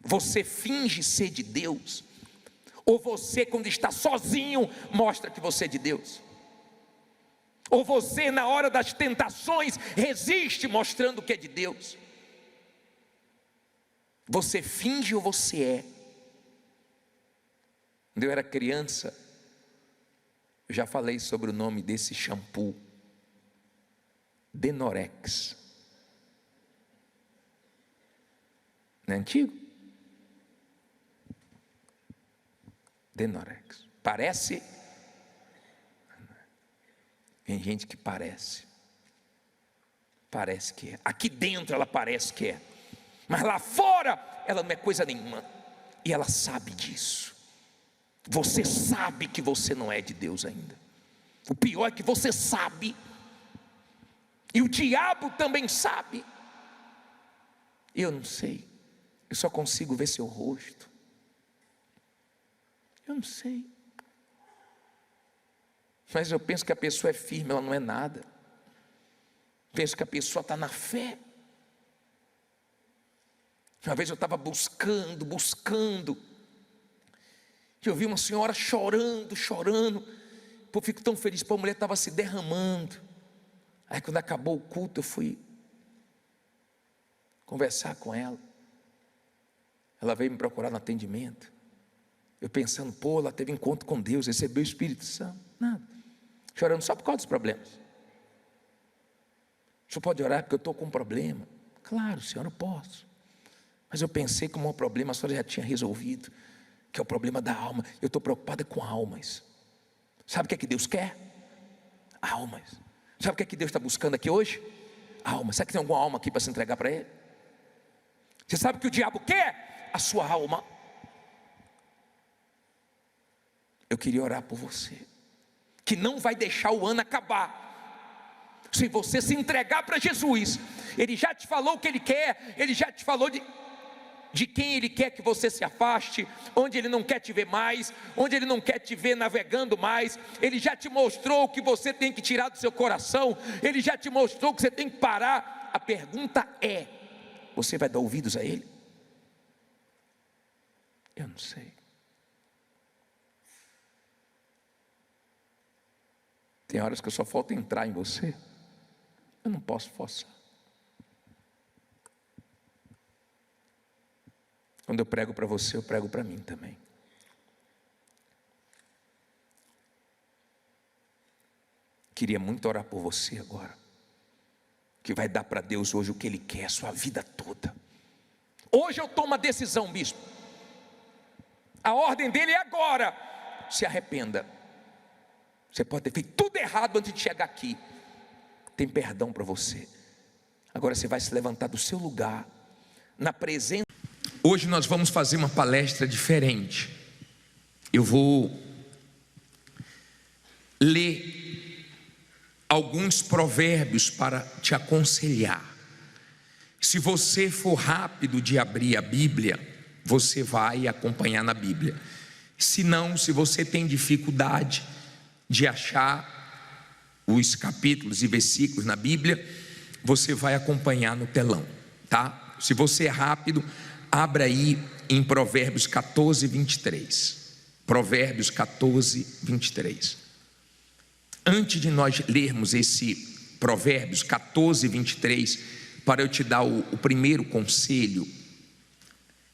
Você finge ser de Deus? Ou você, quando está sozinho, mostra que você é de Deus? Ou você, na hora das tentações, resiste mostrando que é de Deus? Você finge ou você é? Quando eu era criança, eu já falei sobre o nome desse shampoo, Denorex. Não é antigo? Denorex. Parece? Tem gente que parece que é. Aqui dentro ela parece que é, mas lá fora ela não é coisa nenhuma. e ela sabe disso. Você sabe que você não é de Deus ainda. O pior é que você sabe, e o diabo também sabe. Eu não sei, eu só consigo ver seu rosto. Eu não sei, mas eu penso que a pessoa é firme, ela não é nada. Penso que a pessoa está na fé. Uma vez eu estava buscando, e eu vi uma senhora chorando. Pô, fico tão feliz, pô, a mulher estava se derramando. Aí quando acabou o culto, eu fui conversar com ela. Ela veio me procurar no atendimento. Eu pensando, pô, ela teve encontro com Deus, recebeu o Espírito Santo. Nada, chorando só por causa dos problemas. O senhor pode orar porque eu estou com um problema? Claro, senhor, eu posso. Mas eu pensei que o maior problema a senhora já tinha resolvido, que é o problema da alma. Eu estou preocupada com almas. Sabe o que é que Deus quer? Almas. Sabe o que é que Deus está buscando aqui hoje? Almas. Sabe que tem alguma alma aqui para se entregar para Ele? Você sabe o que o diabo quer? A sua alma. Eu queria orar por você, que não vai deixar o ano acabar se você se entregar para Jesus. Ele já te falou o que Ele quer, Ele já te falou de quem Ele quer que você se afaste, onde Ele não quer te ver mais, onde Ele não quer te ver navegando mais. Ele já te mostrou o que você tem que tirar do seu coração, Ele já te mostrou que você tem que parar. A pergunta é: você vai dar ouvidos a Ele? Eu não sei. Tem horas que eu só falta entrar em você. Eu não posso forçar. Quando eu prego para você, eu prego para mim também. Queria muito orar por você agora, que vai dar para Deus hoje o que Ele quer, a sua vida toda. Hoje eu tomo a decisão, bispo. A ordem dele é agora: se arrependa. Você pode ter feito tudo errado antes de chegar aqui. Tem perdão para você. Agora você vai se levantar do seu lugar, na presença. Hoje nós vamos fazer uma palestra diferente. Eu vou ler alguns provérbios para te aconselhar. Se você for rápido de abrir a Bíblia, você vai acompanhar na Bíblia. Se não, se você tem dificuldade de achar os capítulos e versículos na Bíblia, você vai acompanhar no telão, tá? Se você é rápido, abra aí em Provérbios 14, 23. Provérbios 14, 23. Antes de nós lermos esse Provérbios 14, 23, para eu te dar o primeiro conselho,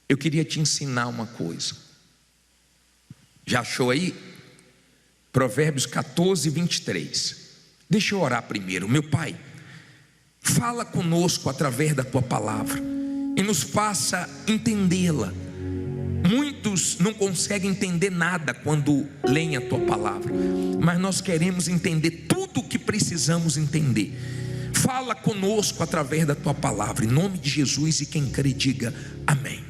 eu queria te ensinar uma coisa. Já achou aí? Provérbios 14, 23. Deixa eu orar primeiro. Meu Pai, fala conosco através da Tua palavra e nos faça entendê-la. Muitos não conseguem entender nada quando leem a Tua palavra, mas nós queremos entender tudo o que precisamos entender. Fala conosco através da Tua palavra, em nome de Jesus, e quem crê diga amém.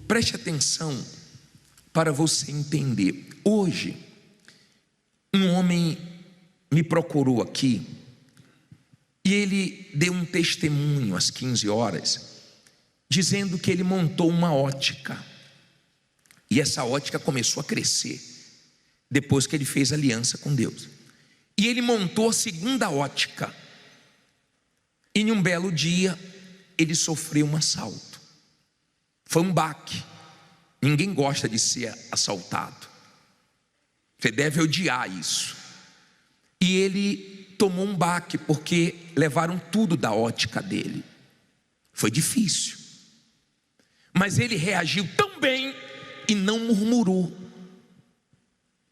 Preste atenção para você entender. Hoje um homem me procurou aqui e ele deu um testemunho às 15 horas, dizendo que ele montou uma ótica, e essa ótica começou a crescer depois que ele fez aliança com Deus. E ele montou a segunda ótica, e em um belo dia ele sofreu um assalto. Foi um baque. Ninguém gosta de ser assaltado. Você deve odiar isso. E ele tomou um baque porque levaram tudo da ótica dele. Foi difícil, mas ele reagiu tão bem e não murmurou.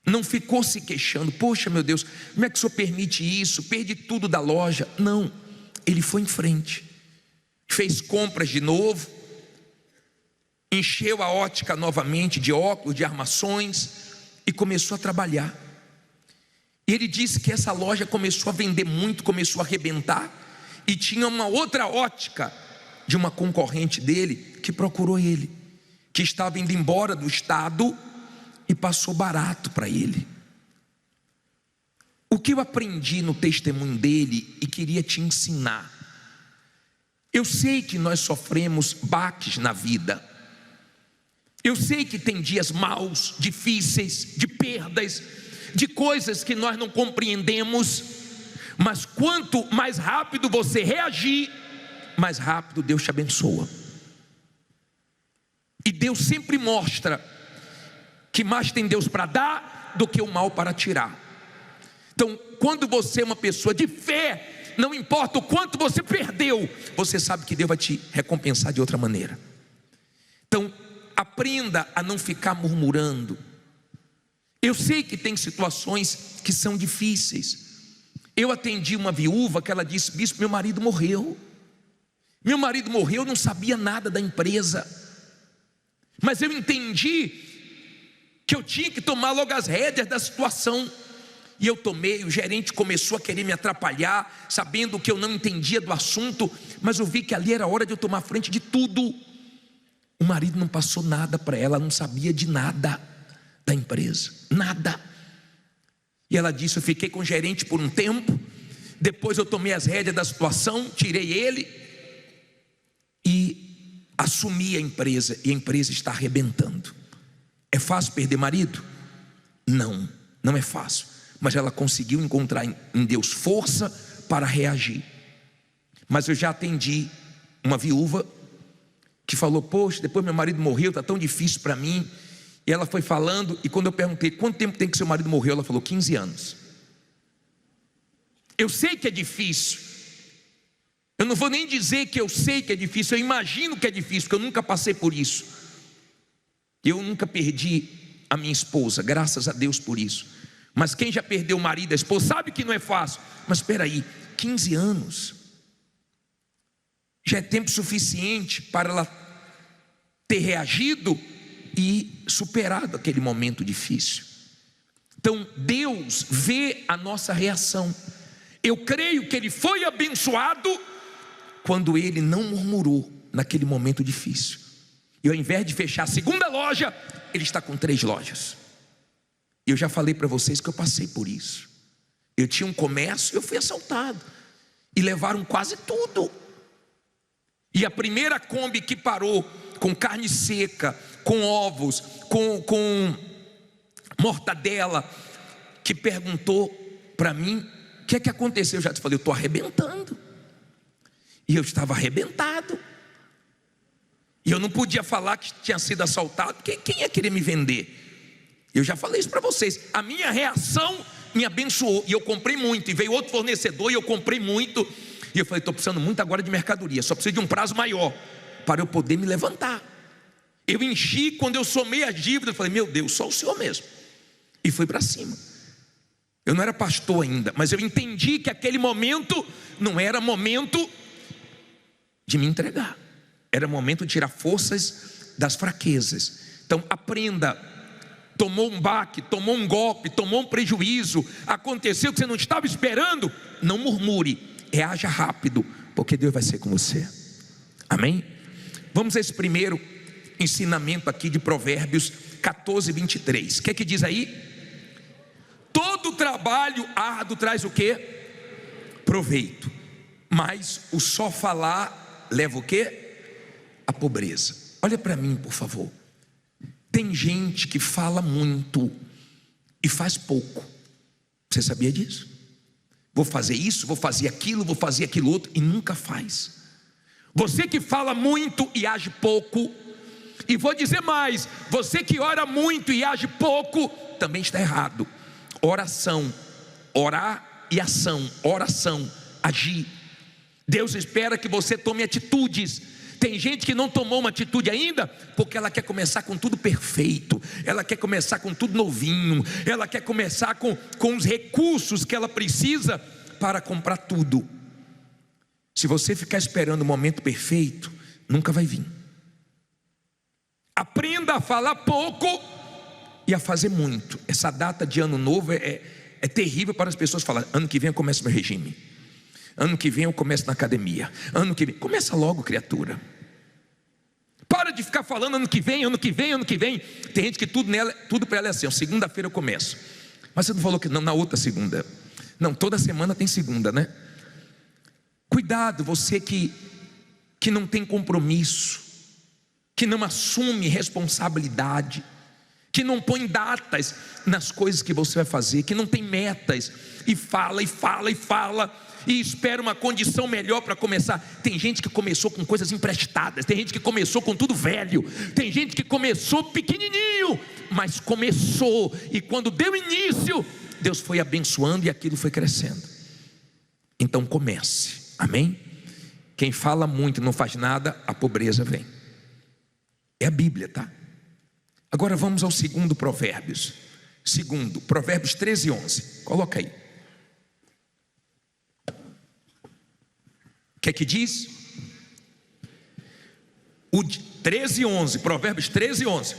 Não ficou se queixando: poxa, meu Deus, como é que o senhor permite isso? Perdi tudo da loja. Não, ele foi em frente, fez compras de novo, encheu a ótica novamente de óculos, de armações, e começou a trabalhar. E ele disse que essa loja começou a vender muito, começou a arrebentar, e tinha uma outra ótica de uma concorrente dele que procurou ele. que estava indo embora do estado e passou barato para ele. O que eu aprendi no testemunho dele e queria te ensinar: eu sei que nós sofremos baques na vida, eu sei que tem dias maus, difíceis, de perdas, de coisas que nós não compreendemos, mas quanto mais rápido você reagir, mais rápido Deus te abençoa. E Deus sempre mostra que mais tem Deus para dar do que o mal para tirar. Então, quando você é uma pessoa de fé, não importa o quanto você perdeu, você sabe que Deus vai te recompensar de outra maneira. Então, aprenda a não ficar murmurando. Eu sei que tem situações que são difíceis. Eu atendi uma viúva que ela disse: bispo, meu marido morreu. Meu marido morreu, eu não sabia nada da empresa, mas eu entendi que eu tinha que tomar logo as rédeas da situação. E eu tomei. O gerente começou a querer me atrapalhar, sabendo que eu não entendia do assunto, mas eu vi que ali era hora de eu tomar a frente de tudo. O marido não passou nada para ela, não sabia de nada da empresa, nada. E ela disse: eu fiquei com o gerente por um tempo, depois eu tomei as rédeas da situação, tirei ele e assumi a empresa, e a empresa está arrebentando. É fácil perder marido? Não, não é fácil, mas ela conseguiu encontrar em Deus força para reagir. Mas eu já atendi uma viúva que falou: poxa, depois meu marido morreu, está tão difícil para mim. E ela foi falando, e quando eu perguntei: quanto tempo tem que seu marido morreu? Ela falou: 15 anos. Eu sei que é difícil. Eu não vou nem dizer que eu sei que é difícil, eu imagino que é difícil, porque eu nunca passei por isso. Eu nunca perdi a minha esposa, graças a Deus por isso. Mas quem já perdeu o marido, a esposa, sabe que não é fácil. Mas espera aí, 15 anos já é tempo suficiente para ela ter reagido e superado aquele momento difícil. Então Deus vê a nossa reação. Eu creio que ele foi abençoado quando ele não murmurou naquele momento difícil. E ao invés de fechar a segunda loja, ele está com 3 lojas. Eu já falei para vocês que eu passei por isso. Eu tinha um comércio, eu fui assaltado e levaram quase tudo. E a primeira Kombi que parou com carne seca, com ovos, com mortadela, que perguntou para mim: o que é que aconteceu? Eu já te falei: eu estou arrebentando. E eu estava arrebentado. E eu não podia falar que tinha sido assaltado, porque quem ia querer me vender? Eu já falei isso para vocês. A minha reação me abençoou. E eu comprei muito. E veio outro fornecedor e eu comprei muito. E eu falei: estou precisando muito agora de mercadoria. Só preciso de um prazo maior para eu poder me levantar. Eu enchi. Quando eu somei as dívidas, eu falei: meu Deus, só o Senhor mesmo. E fui para cima. Eu não era pastor ainda, mas eu entendi que aquele momento não era momento de me entregar. Era momento de tirar forças das fraquezas. Então aprenda. Tomou um baque, tomou um golpe, tomou um prejuízo, aconteceu que você não estava esperando, não murmure, reaja rápido, porque Deus vai ser com você. Amém? Vamos a esse primeiro ensinamento aqui de Provérbios 14, 23. O que é que diz aí? Todo trabalho árduo traz o quê? Proveito. Mas o só falar leva o quê? A pobreza. Olha para mim, por favor. Tem gente que fala muito e faz pouco. Você sabia disso? Vou fazer isso, vou fazer aquilo outro, e nunca faz. Você que fala muito e age pouco, e vou dizer mais, você que ora muito e age pouco, também está errado. Oração, orar e ação, oração, agir. Deus espera que você tome atitudes. Tem gente que não tomou uma atitude ainda, porque ela quer começar com tudo perfeito, ela quer começar com tudo novinho, ela quer começar com os recursos que ela precisa para comprar tudo. Se você ficar esperando o momento perfeito, nunca vai vir. Aprenda a falar pouco e a fazer muito. Essa data de ano novo é terrível para as pessoas falarem: ano que vem eu começo meu regime, ano que vem eu começo na academia, ano que vem. Começa logo, criatura. Para de ficar falando ano que vem, ano que vem, ano que vem. Tem gente que tudo para ela é assim: segunda-feira eu começo. Mas você não falou que não na outra segunda? Não, toda semana tem segunda, né? Cuidado, você que não tem compromisso, que não assume responsabilidade, que não põe datas nas coisas que você vai fazer, que não tem metas, e fala, e espera uma condição melhor para começar. Tem gente que começou com coisas emprestadas, tem gente que começou com tudo velho, tem gente que começou pequenininho, mas começou, e quando deu início, Deus foi abençoando e aquilo foi crescendo. Então comece, amém? Quem fala muito e não faz nada, a pobreza vem. É a Bíblia, tá? Agora vamos ao segundo Provérbios. Provérbios 13:11. Coloca aí. O que é que diz? 13:11, Provérbios 13:11.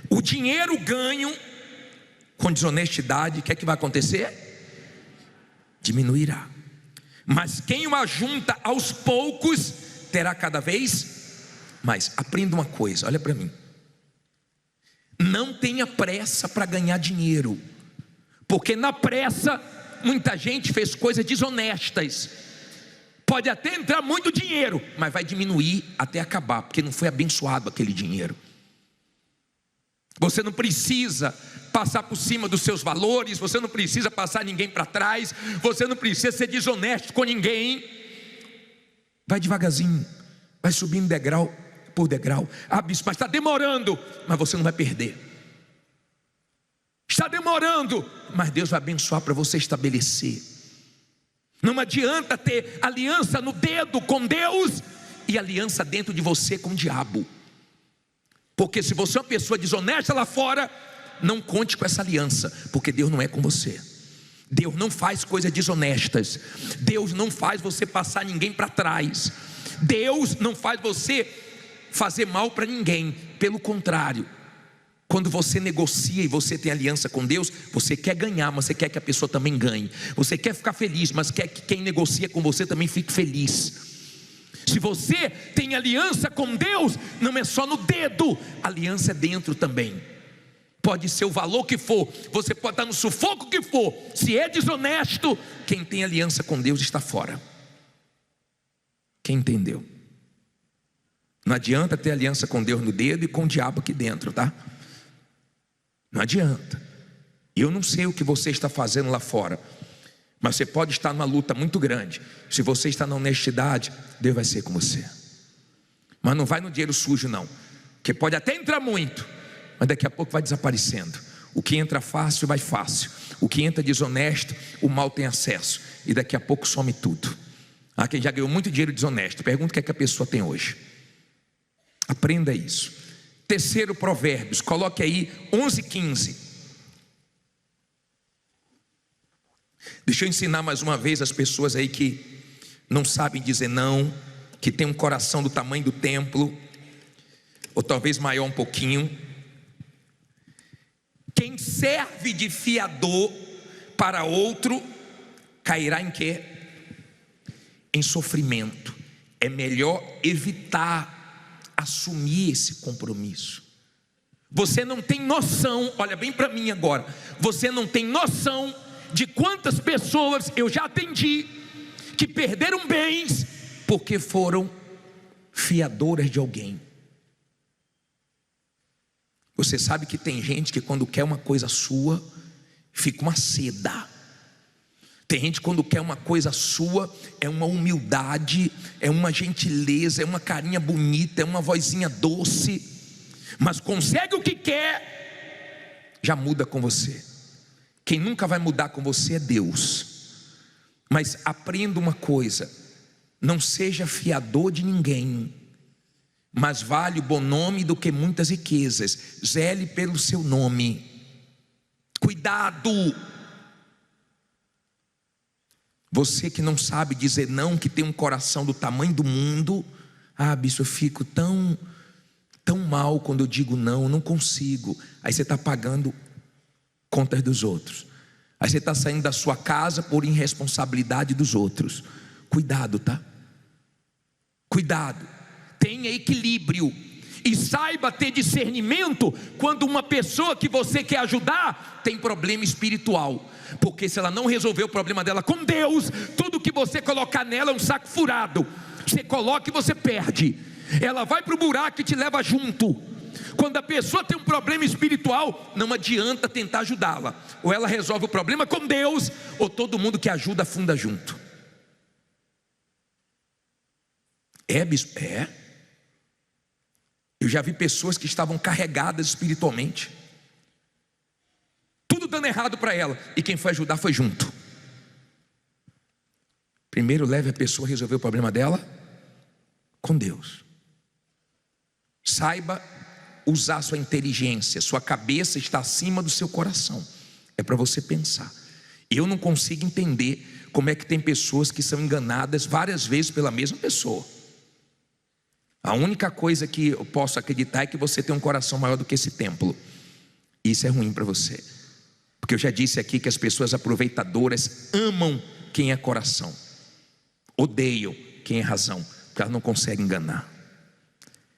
O dinheiro ganho com desonestidade, o que é que vai acontecer? Diminuirá. Mas quem o ajunta aos poucos terá cada vez mais. Aprenda uma coisa, olha para mim. Não tenha pressa para ganhar dinheiro, porque na pressa muita gente fez coisas desonestas. Pode até entrar muito dinheiro, mas vai diminuir até acabar, porque não foi abençoado aquele dinheiro. Você não precisa passar por cima dos seus valores, você não precisa passar ninguém para trás, você não precisa ser desonesto com ninguém. Vai devagarzinho, vai subindo degrau por degrau. Ah, bispo, mas está demorando. Mas você não vai perder. Está demorando, mas Deus vai abençoar para você estabelecer. Não adianta ter aliança no dedo com Deus e aliança dentro de você com o diabo. Porque se você é uma pessoa desonesta lá fora, não conte com essa aliança, porque Deus não é com você. Deus não faz coisas desonestas. Deus não faz você passar ninguém para trás. Deus não faz você fazer mal para ninguém. Pelo contrário, quando você negocia e você tem aliança com Deus, você quer ganhar, mas você quer que a pessoa também ganhe. Você quer ficar feliz, mas quer que quem negocia com você também fique feliz. Se você tem aliança com Deus, não é só no dedo, a aliança é dentro também. Pode ser o valor que for, você pode estar no sufoco que for. Se é desonesto, quem tem aliança com Deus está fora. Quem entendeu? Não adianta ter aliança com Deus no dedo e com o diabo aqui dentro, tá? Não adianta. Eu não sei o que você está fazendo lá fora, mas você pode estar numa luta muito grande. Se você está na honestidade, Deus vai ser com você. Mas não vai no dinheiro sujo não, porque pode até entrar muito, mas daqui a pouco vai desaparecendo. O que entra fácil vai fácil, o que entra desonesto, o mal tem acesso, e daqui a pouco some tudo. Quem já ganhou muito dinheiro desonesto, pergunta o que é que a pessoa tem hoje. Aprenda isso. Terceiro Provérbios, coloque aí 11:15. Deixa eu ensinar mais uma vez as pessoas aí que não sabem dizer não, que tem um coração do tamanho do templo, ou talvez maior um pouquinho. Quem serve de fiador para outro cairá em quê? Em sofrimento. É melhor evitar assumir esse compromisso. Você não tem noção, olha bem para mim agora, você não tem noção de quantas pessoas eu já atendi que perderam bens porque foram fiadoras de alguém. Você sabe que tem gente que quando quer uma coisa sua, fica uma seda. Tem gente que quando quer uma coisa sua, é uma humildade, é uma gentileza, é uma carinha bonita, é uma vozinha doce, mas consegue o que quer, já muda com você. Quem nunca vai mudar com você é Deus. Mas aprenda uma coisa: não seja fiador de ninguém. Mas vale o bom nome do que muitas riquezas. Zele pelo seu nome. Cuidado. Você que não sabe dizer não, que tem um coração do tamanho do mundo. Bispo, eu fico tão mal quando eu digo não, não consigo. Aí você está pagando contas dos outros. Aí você está saindo da sua casa por irresponsabilidade dos outros. Cuidado, tá? Cuidado. Tenha equilíbrio. E saiba ter discernimento quando uma pessoa que você quer ajudar tem problema espiritual. Porque se ela não resolver o problema dela com Deus, tudo que você colocar nela é um saco furado. Você coloca e você perde. Ela vai para o buraco e te leva junto. Quando a pessoa tem um problema espiritual, não adianta tentar ajudá-la. Ou ela resolve o problema com Deus, ou todo mundo que ajuda afunda junto. Bispo? Eu já vi pessoas que estavam carregadas espiritualmente, tudo dando errado para ela, e quem foi ajudar foi junto. Primeiro leve a pessoa a resolver o problema dela com Deus. Saiba usar sua inteligência. Sua cabeça está acima do seu coração. É para você pensar. Eu não consigo entender como é que tem pessoas que são enganadas várias vezes pela mesma pessoa. A única coisa que eu posso acreditar é que você tem um coração maior do que esse templo. Isso é ruim para você, porque eu já disse aqui que as pessoas aproveitadoras amam quem é coração, odeiam quem é razão, porque elas não conseguem enganar.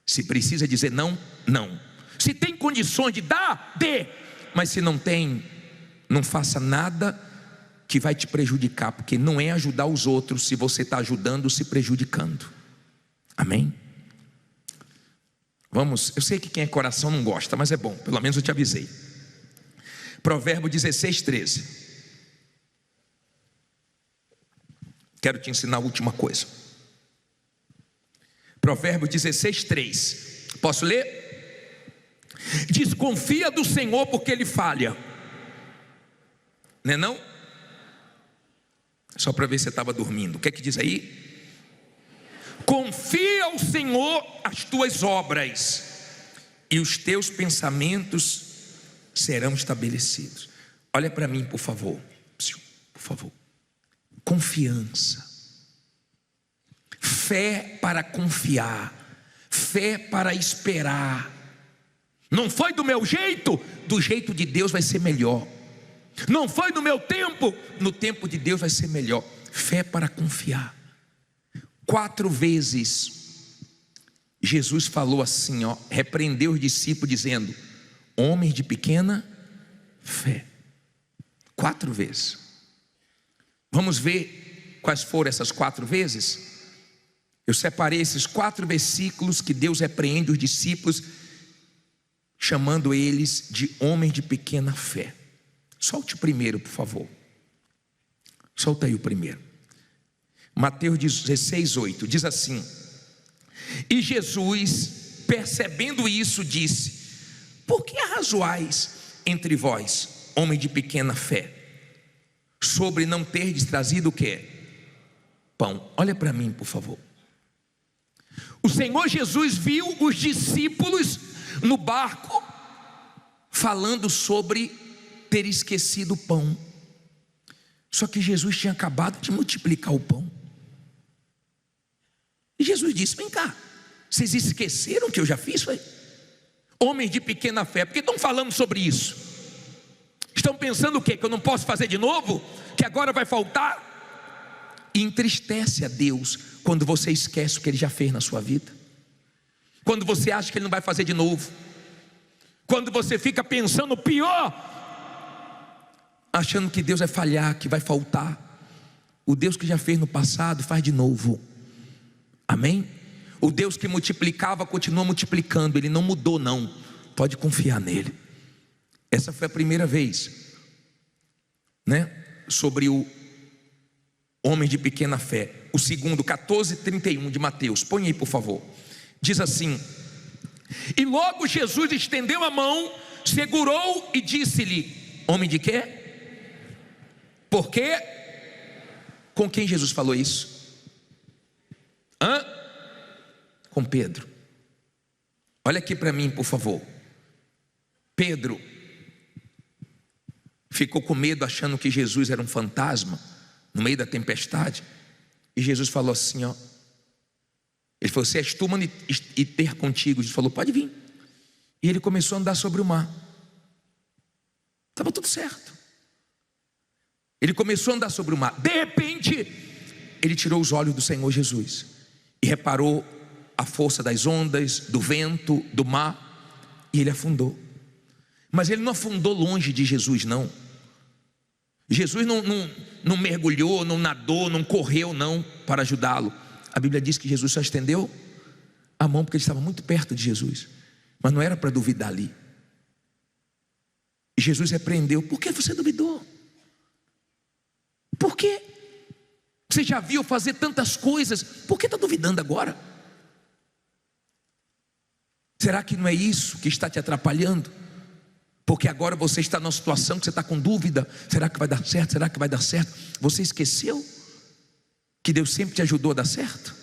Se precisa dizer não, não. Se tem condições de dar, dê. Mas se não tem, não faça nada que vai te prejudicar, porque não é ajudar os outros se você está ajudando se prejudicando. Amém? Vamos, eu sei que quem é coração não gosta, mas é bom, pelo menos eu te avisei. Provérbio 16, 13. Quero te ensinar a última coisa. Provérbio 16, 3. Posso ler? Desconfia do Senhor porque Ele falha. Não é não? Só para ver se você estava dormindo. O que é que diz aí? Confia ao Senhor as tuas obras, e os teus pensamentos serão estabelecidos. Olha para mim, por favor. Por favor. Confiança. Fé para confiar. Fé para esperar. Não foi do meu jeito? Do jeito de Deus vai ser melhor. Não foi no meu tempo? No tempo de Deus vai ser melhor. Fé para confiar. 4 vezes Jesus falou assim, repreendeu os discípulos dizendo: homens de pequena fé. 4 vezes. Vamos ver quais foram essas 4 vezes? Eu separei esses 4 versículos que Deus repreende os discípulos, chamando eles de homens de pequena fé. Solte o primeiro, por favor. Solta aí o primeiro. Mateus 16, 8, diz assim: e Jesus, percebendo isso, disse: por que arrazoais entre vós, homem de pequena fé, sobre não terdes trazido o quê? Pão. Olha para mim, por favor. O Senhor Jesus viu os discípulos no barco falando sobre ter esquecido o pão. Só que Jesus tinha acabado de multiplicar o pão. E Jesus disse: vem cá, vocês esqueceram que eu já fiz? Foi? Homens de pequena fé, porque estão falando sobre isso? Estão pensando o quê? Que eu não posso fazer de novo? Que agora vai faltar? E entristece a Deus quando você esquece o que Ele já fez na sua vida, quando você acha que Ele não vai fazer de novo, quando você fica pensando pior, achando que Deus vai falhar, que vai faltar. O Deus que já fez no passado faz de novo. Amém? O Deus que multiplicava continua multiplicando. Ele não mudou não. Pode confiar nele. Essa foi a primeira vez, né? Sobre o homem de pequena fé. O segundo, 14:31 de Mateus. Põe aí, por favor. Diz assim: e logo Jesus estendeu a mão, segurou e disse-lhe: homem de quê? Por quê? Com quem Jesus falou isso? Com Pedro. Olha aqui para mim, por favor. Pedro ficou com medo, achando que Jesus era um fantasma no meio da tempestade. E Jesus falou assim, ele falou: se és tu, manda e ter contigo. Jesus falou: pode vir. E ele começou a andar sobre o mar. Estava tudo certo. Ele começou a andar sobre o mar. De repente, ele tirou os olhos do Senhor Jesus e reparou a força das ondas, do vento, do mar, e ele afundou. Mas ele não afundou longe de Jesus, não. Jesus não mergulhou, não nadou, não correu, não, para ajudá-lo. A Bíblia diz que Jesus só estendeu a mão porque ele estava muito perto de Jesus, mas não era para duvidar ali. E Jesus repreendeu: por que você duvidou? Por quê? Você já viu fazer tantas coisas, por que está duvidando agora? Será que não é isso que está te atrapalhando? Porque agora você está numa situação que você está com dúvida: será que vai dar certo? Será que vai dar certo? Você esqueceu que Deus sempre te ajudou a dar certo?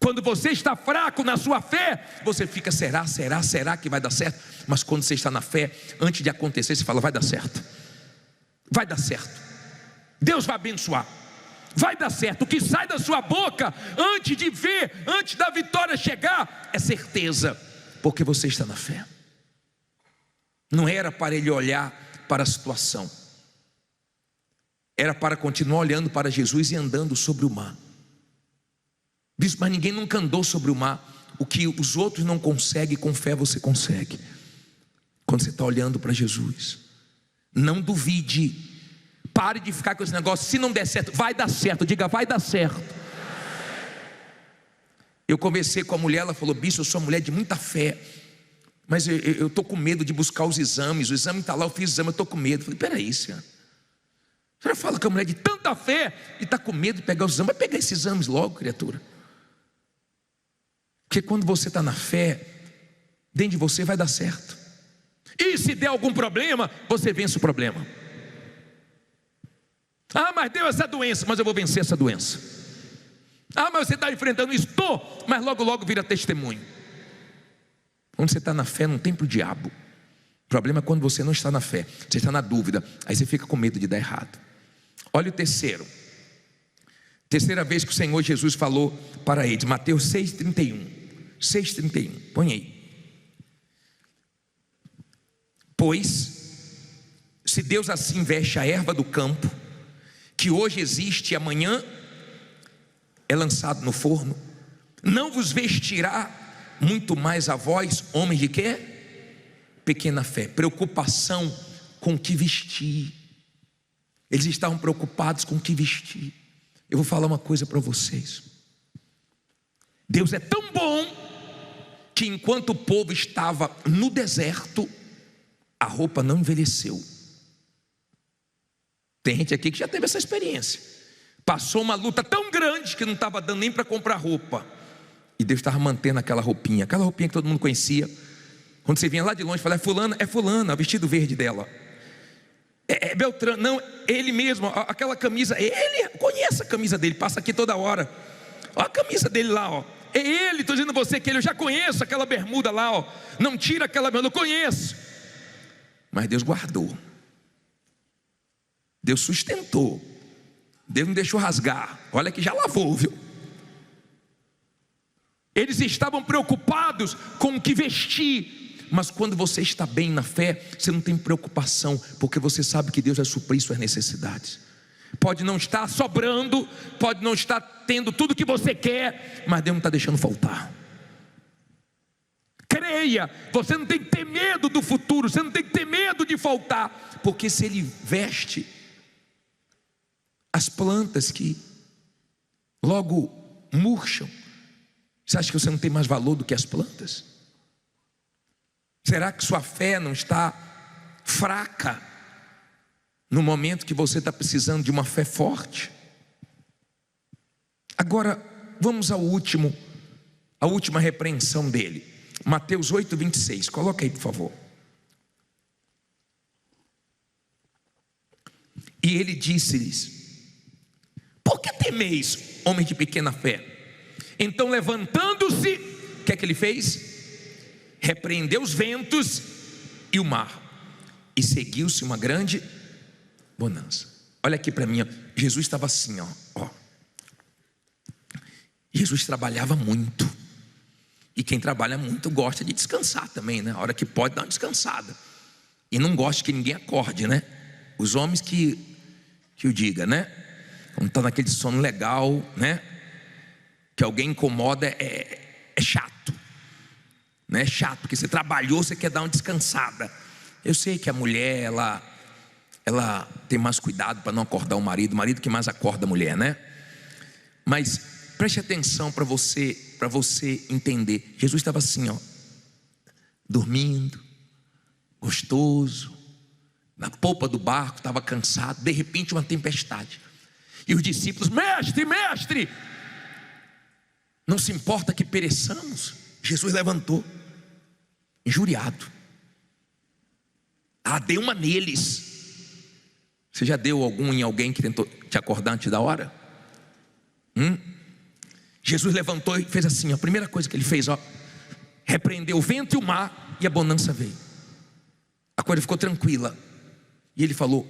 Quando você está fraco na sua fé, você fica: será que vai dar certo? Mas quando você está na fé, antes de acontecer, você fala: vai dar certo, vai dar certo, Deus vai abençoar, vai dar certo. O que sai da sua boca, antes de ver, antes da vitória chegar, é certeza, porque você está na fé. Não era para ele olhar para a situação, era para continuar olhando para Jesus e andando sobre o mar. Diz: mas ninguém nunca andou sobre o mar. O que os outros não conseguem, com fé você consegue. Quando você está olhando para Jesus, não duvide. Pare de ficar com esse negócio: se não der certo, vai dar certo. Diga: vai dar certo. Eu conversei com a mulher, ela falou: bispo, eu sou uma mulher de muita fé, mas eu estou com medo de buscar os exames. O exame está lá, eu fiz o exame, eu estou com medo. Eu falei: peraí, senhora, a senhora fala que é uma mulher de tanta fé e está com medo de pegar os exames. Vai pegar esses exames logo, criatura. Porque quando você está na fé, dentro de você vai dar certo. E se der algum problema, você vence o problema. Ah, mas deu essa doença, mas eu vou vencer essa doença. Ah, mas você está enfrentando isso, estou, mas logo logo vira testemunho. Quando você está na fé, não tem para o diabo. O problema é quando você não está na fé, você está na dúvida, aí você fica com medo de dar errado. Olha o terceira vez que o Senhor Jesus falou para eles, Mateus 6,31, põe aí. Pois, se Deus assim veste a erva do campo, que hoje existe e amanhã é lançado no forno, não vos vestirá muito mais a vós, homens de quê? Pequena fé. Preocupação com o que vestir. Eles estavam preocupados com o que vestir. Eu vou falar uma coisa para vocês: Deus é tão bom que enquanto o povo estava no deserto, a roupa não envelheceu. Tem gente aqui que já teve essa experiência. Passou uma luta tão grande que não estava dando nem para comprar roupa, e Deus estava mantendo aquela roupinha que todo mundo conhecia. Quando você vinha lá de longe, falava: é fulana, o vestido verde dela. É Beltrano, não, ele mesmo, aquela camisa, ele conhece a camisa dele, passa aqui toda hora. Olha a camisa dele lá, ó. É ele, estou dizendo a você que eu já conheço aquela bermuda lá, ó. Não tira aquela bermuda, eu conheço. Mas Deus guardou, Deus sustentou, Deus não deixou rasgar. Olha que já lavou, viu? Eles estavam preocupados com o que vestir. Mas quando você está bem na fé, você não tem preocupação, porque você sabe que Deus vai suprir suas necessidades. Pode não estar sobrando, pode não estar tendo tudo o que você quer, mas Deus não está deixando faltar. Creia, você não tem que ter medo do futuro, você não tem que ter medo de faltar, porque se Ele veste as plantas que logo murcham, você acha que você não tem mais valor do que as plantas? Será que sua fé não está fraca no momento que você está precisando de uma fé forte? Agora, vamos a última repreensão dele. Mateus 8,26, coloca aí por favor. E ele disse-lhes: por que temeis, homens de pequena fé? Então levantando-se, o que é que ele fez? Repreendeu os ventos e o mar, e seguiu-se uma grande bonança. Olha aqui para mim, ó. Jesus estava assim, ó. Jesus trabalhava muito, e quem trabalha muito gosta de descansar também, né? A hora que pode dar uma descansada, e não gosta que ninguém acorde, né? Os homens que o diga, né? Quando está naquele sono legal, né? que alguém incomoda é chato, não é chato, porque você trabalhou, você quer dar uma descansada. Eu sei que a mulher, ela tem mais cuidado para não acordar o marido que mais acorda a mulher, né? Mas preste atenção para você entender. Jesus estava assim, ó, dormindo, gostoso, na polpa do barco, estava cansado. De repente uma tempestade, e os discípulos: mestre, mestre, não se importa que pereçamos? Jesus levantou, injuriado. Deu uma neles. Você já deu algum em alguém que tentou te acordar antes da hora? Jesus levantou e fez assim, a primeira coisa que ele fez, ó, repreendeu o vento e o mar, e a bonança veio. A coisa ficou tranquila. E ele falou: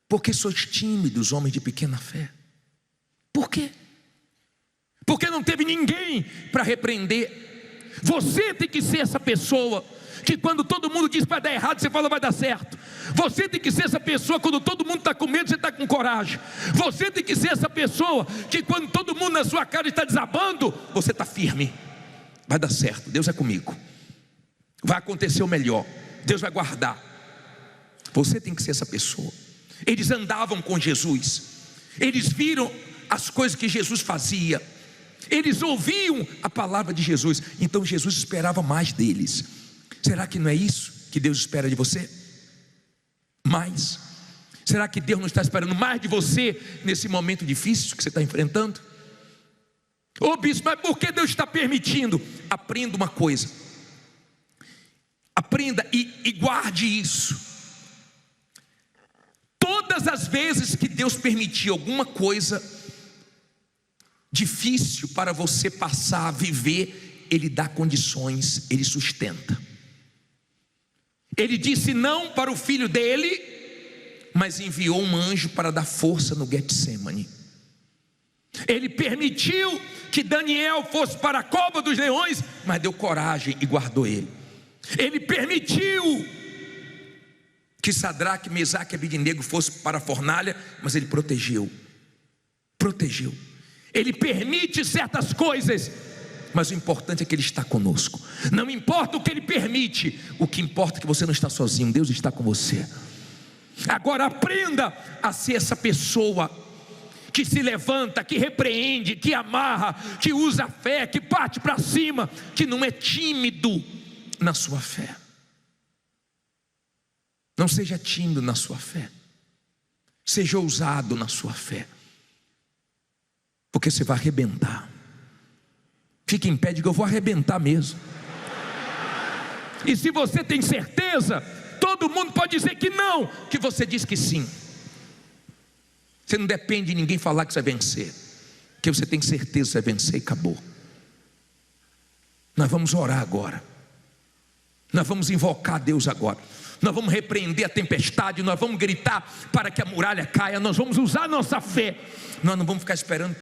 por que sois tímidos, homens de pequena fé? Por quê? Porque não teve ninguém para repreender. Você tem que ser essa pessoa que quando todo mundo diz que vai dar errado, você fala vai dar certo. Você tem que ser essa pessoa quando todo mundo está com medo, você está com coragem. Você tem que ser essa pessoa que quando todo mundo na sua cara está desabando, você está firme. Vai dar certo, Deus é comigo, vai acontecer o melhor, Deus vai guardar. Você tem que ser essa pessoa. Eles andavam com Jesus, eles viram as coisas que Jesus fazia, eles ouviam a palavra de Jesus. Então Jesus esperava mais deles. Será que não é isso que Deus espera de você? Mais? Será que Deus não está esperando mais de você nesse momento difícil que você está enfrentando? Ô bispo, mas por que Deus está permitindo? Aprenda uma coisa, aprenda e guarde isso. Todas as vezes que Deus permitir alguma coisa difícil para você passar a viver, Ele dá condições, Ele sustenta. Ele disse não para o filho dele, mas enviou um anjo para dar força no Getsemane. Ele permitiu que Daniel fosse para a cova dos leões, mas deu coragem e guardou ele. Ele permitiu que Sadraque, Mesaque e Abednego fossem para a fornalha, mas ele protegeu. Ele permite certas coisas, mas o importante é que Ele está conosco. Não importa o que Ele permite, o que importa é que você não está sozinho, Deus está com você. Agora aprenda a ser essa pessoa que se levanta, que repreende, que amarra, que usa a fé, que parte para cima, que não é tímido na sua fé. Não seja tímido na sua fé, seja ousado na sua fé, porque você vai arrebentar. Fique em pé, diga: eu vou arrebentar mesmo. E se você tem certeza, todo mundo pode dizer que não, que você diz que sim. Você não depende de ninguém falar que você vai vencer, porque você tem certeza que você vai vencer e acabou. Nós vamos orar agora, nós vamos invocar a Deus agora, nós vamos repreender a tempestade, nós vamos gritar para que a muralha caia, nós vamos usar a nossa fé, nós não vamos ficar esperando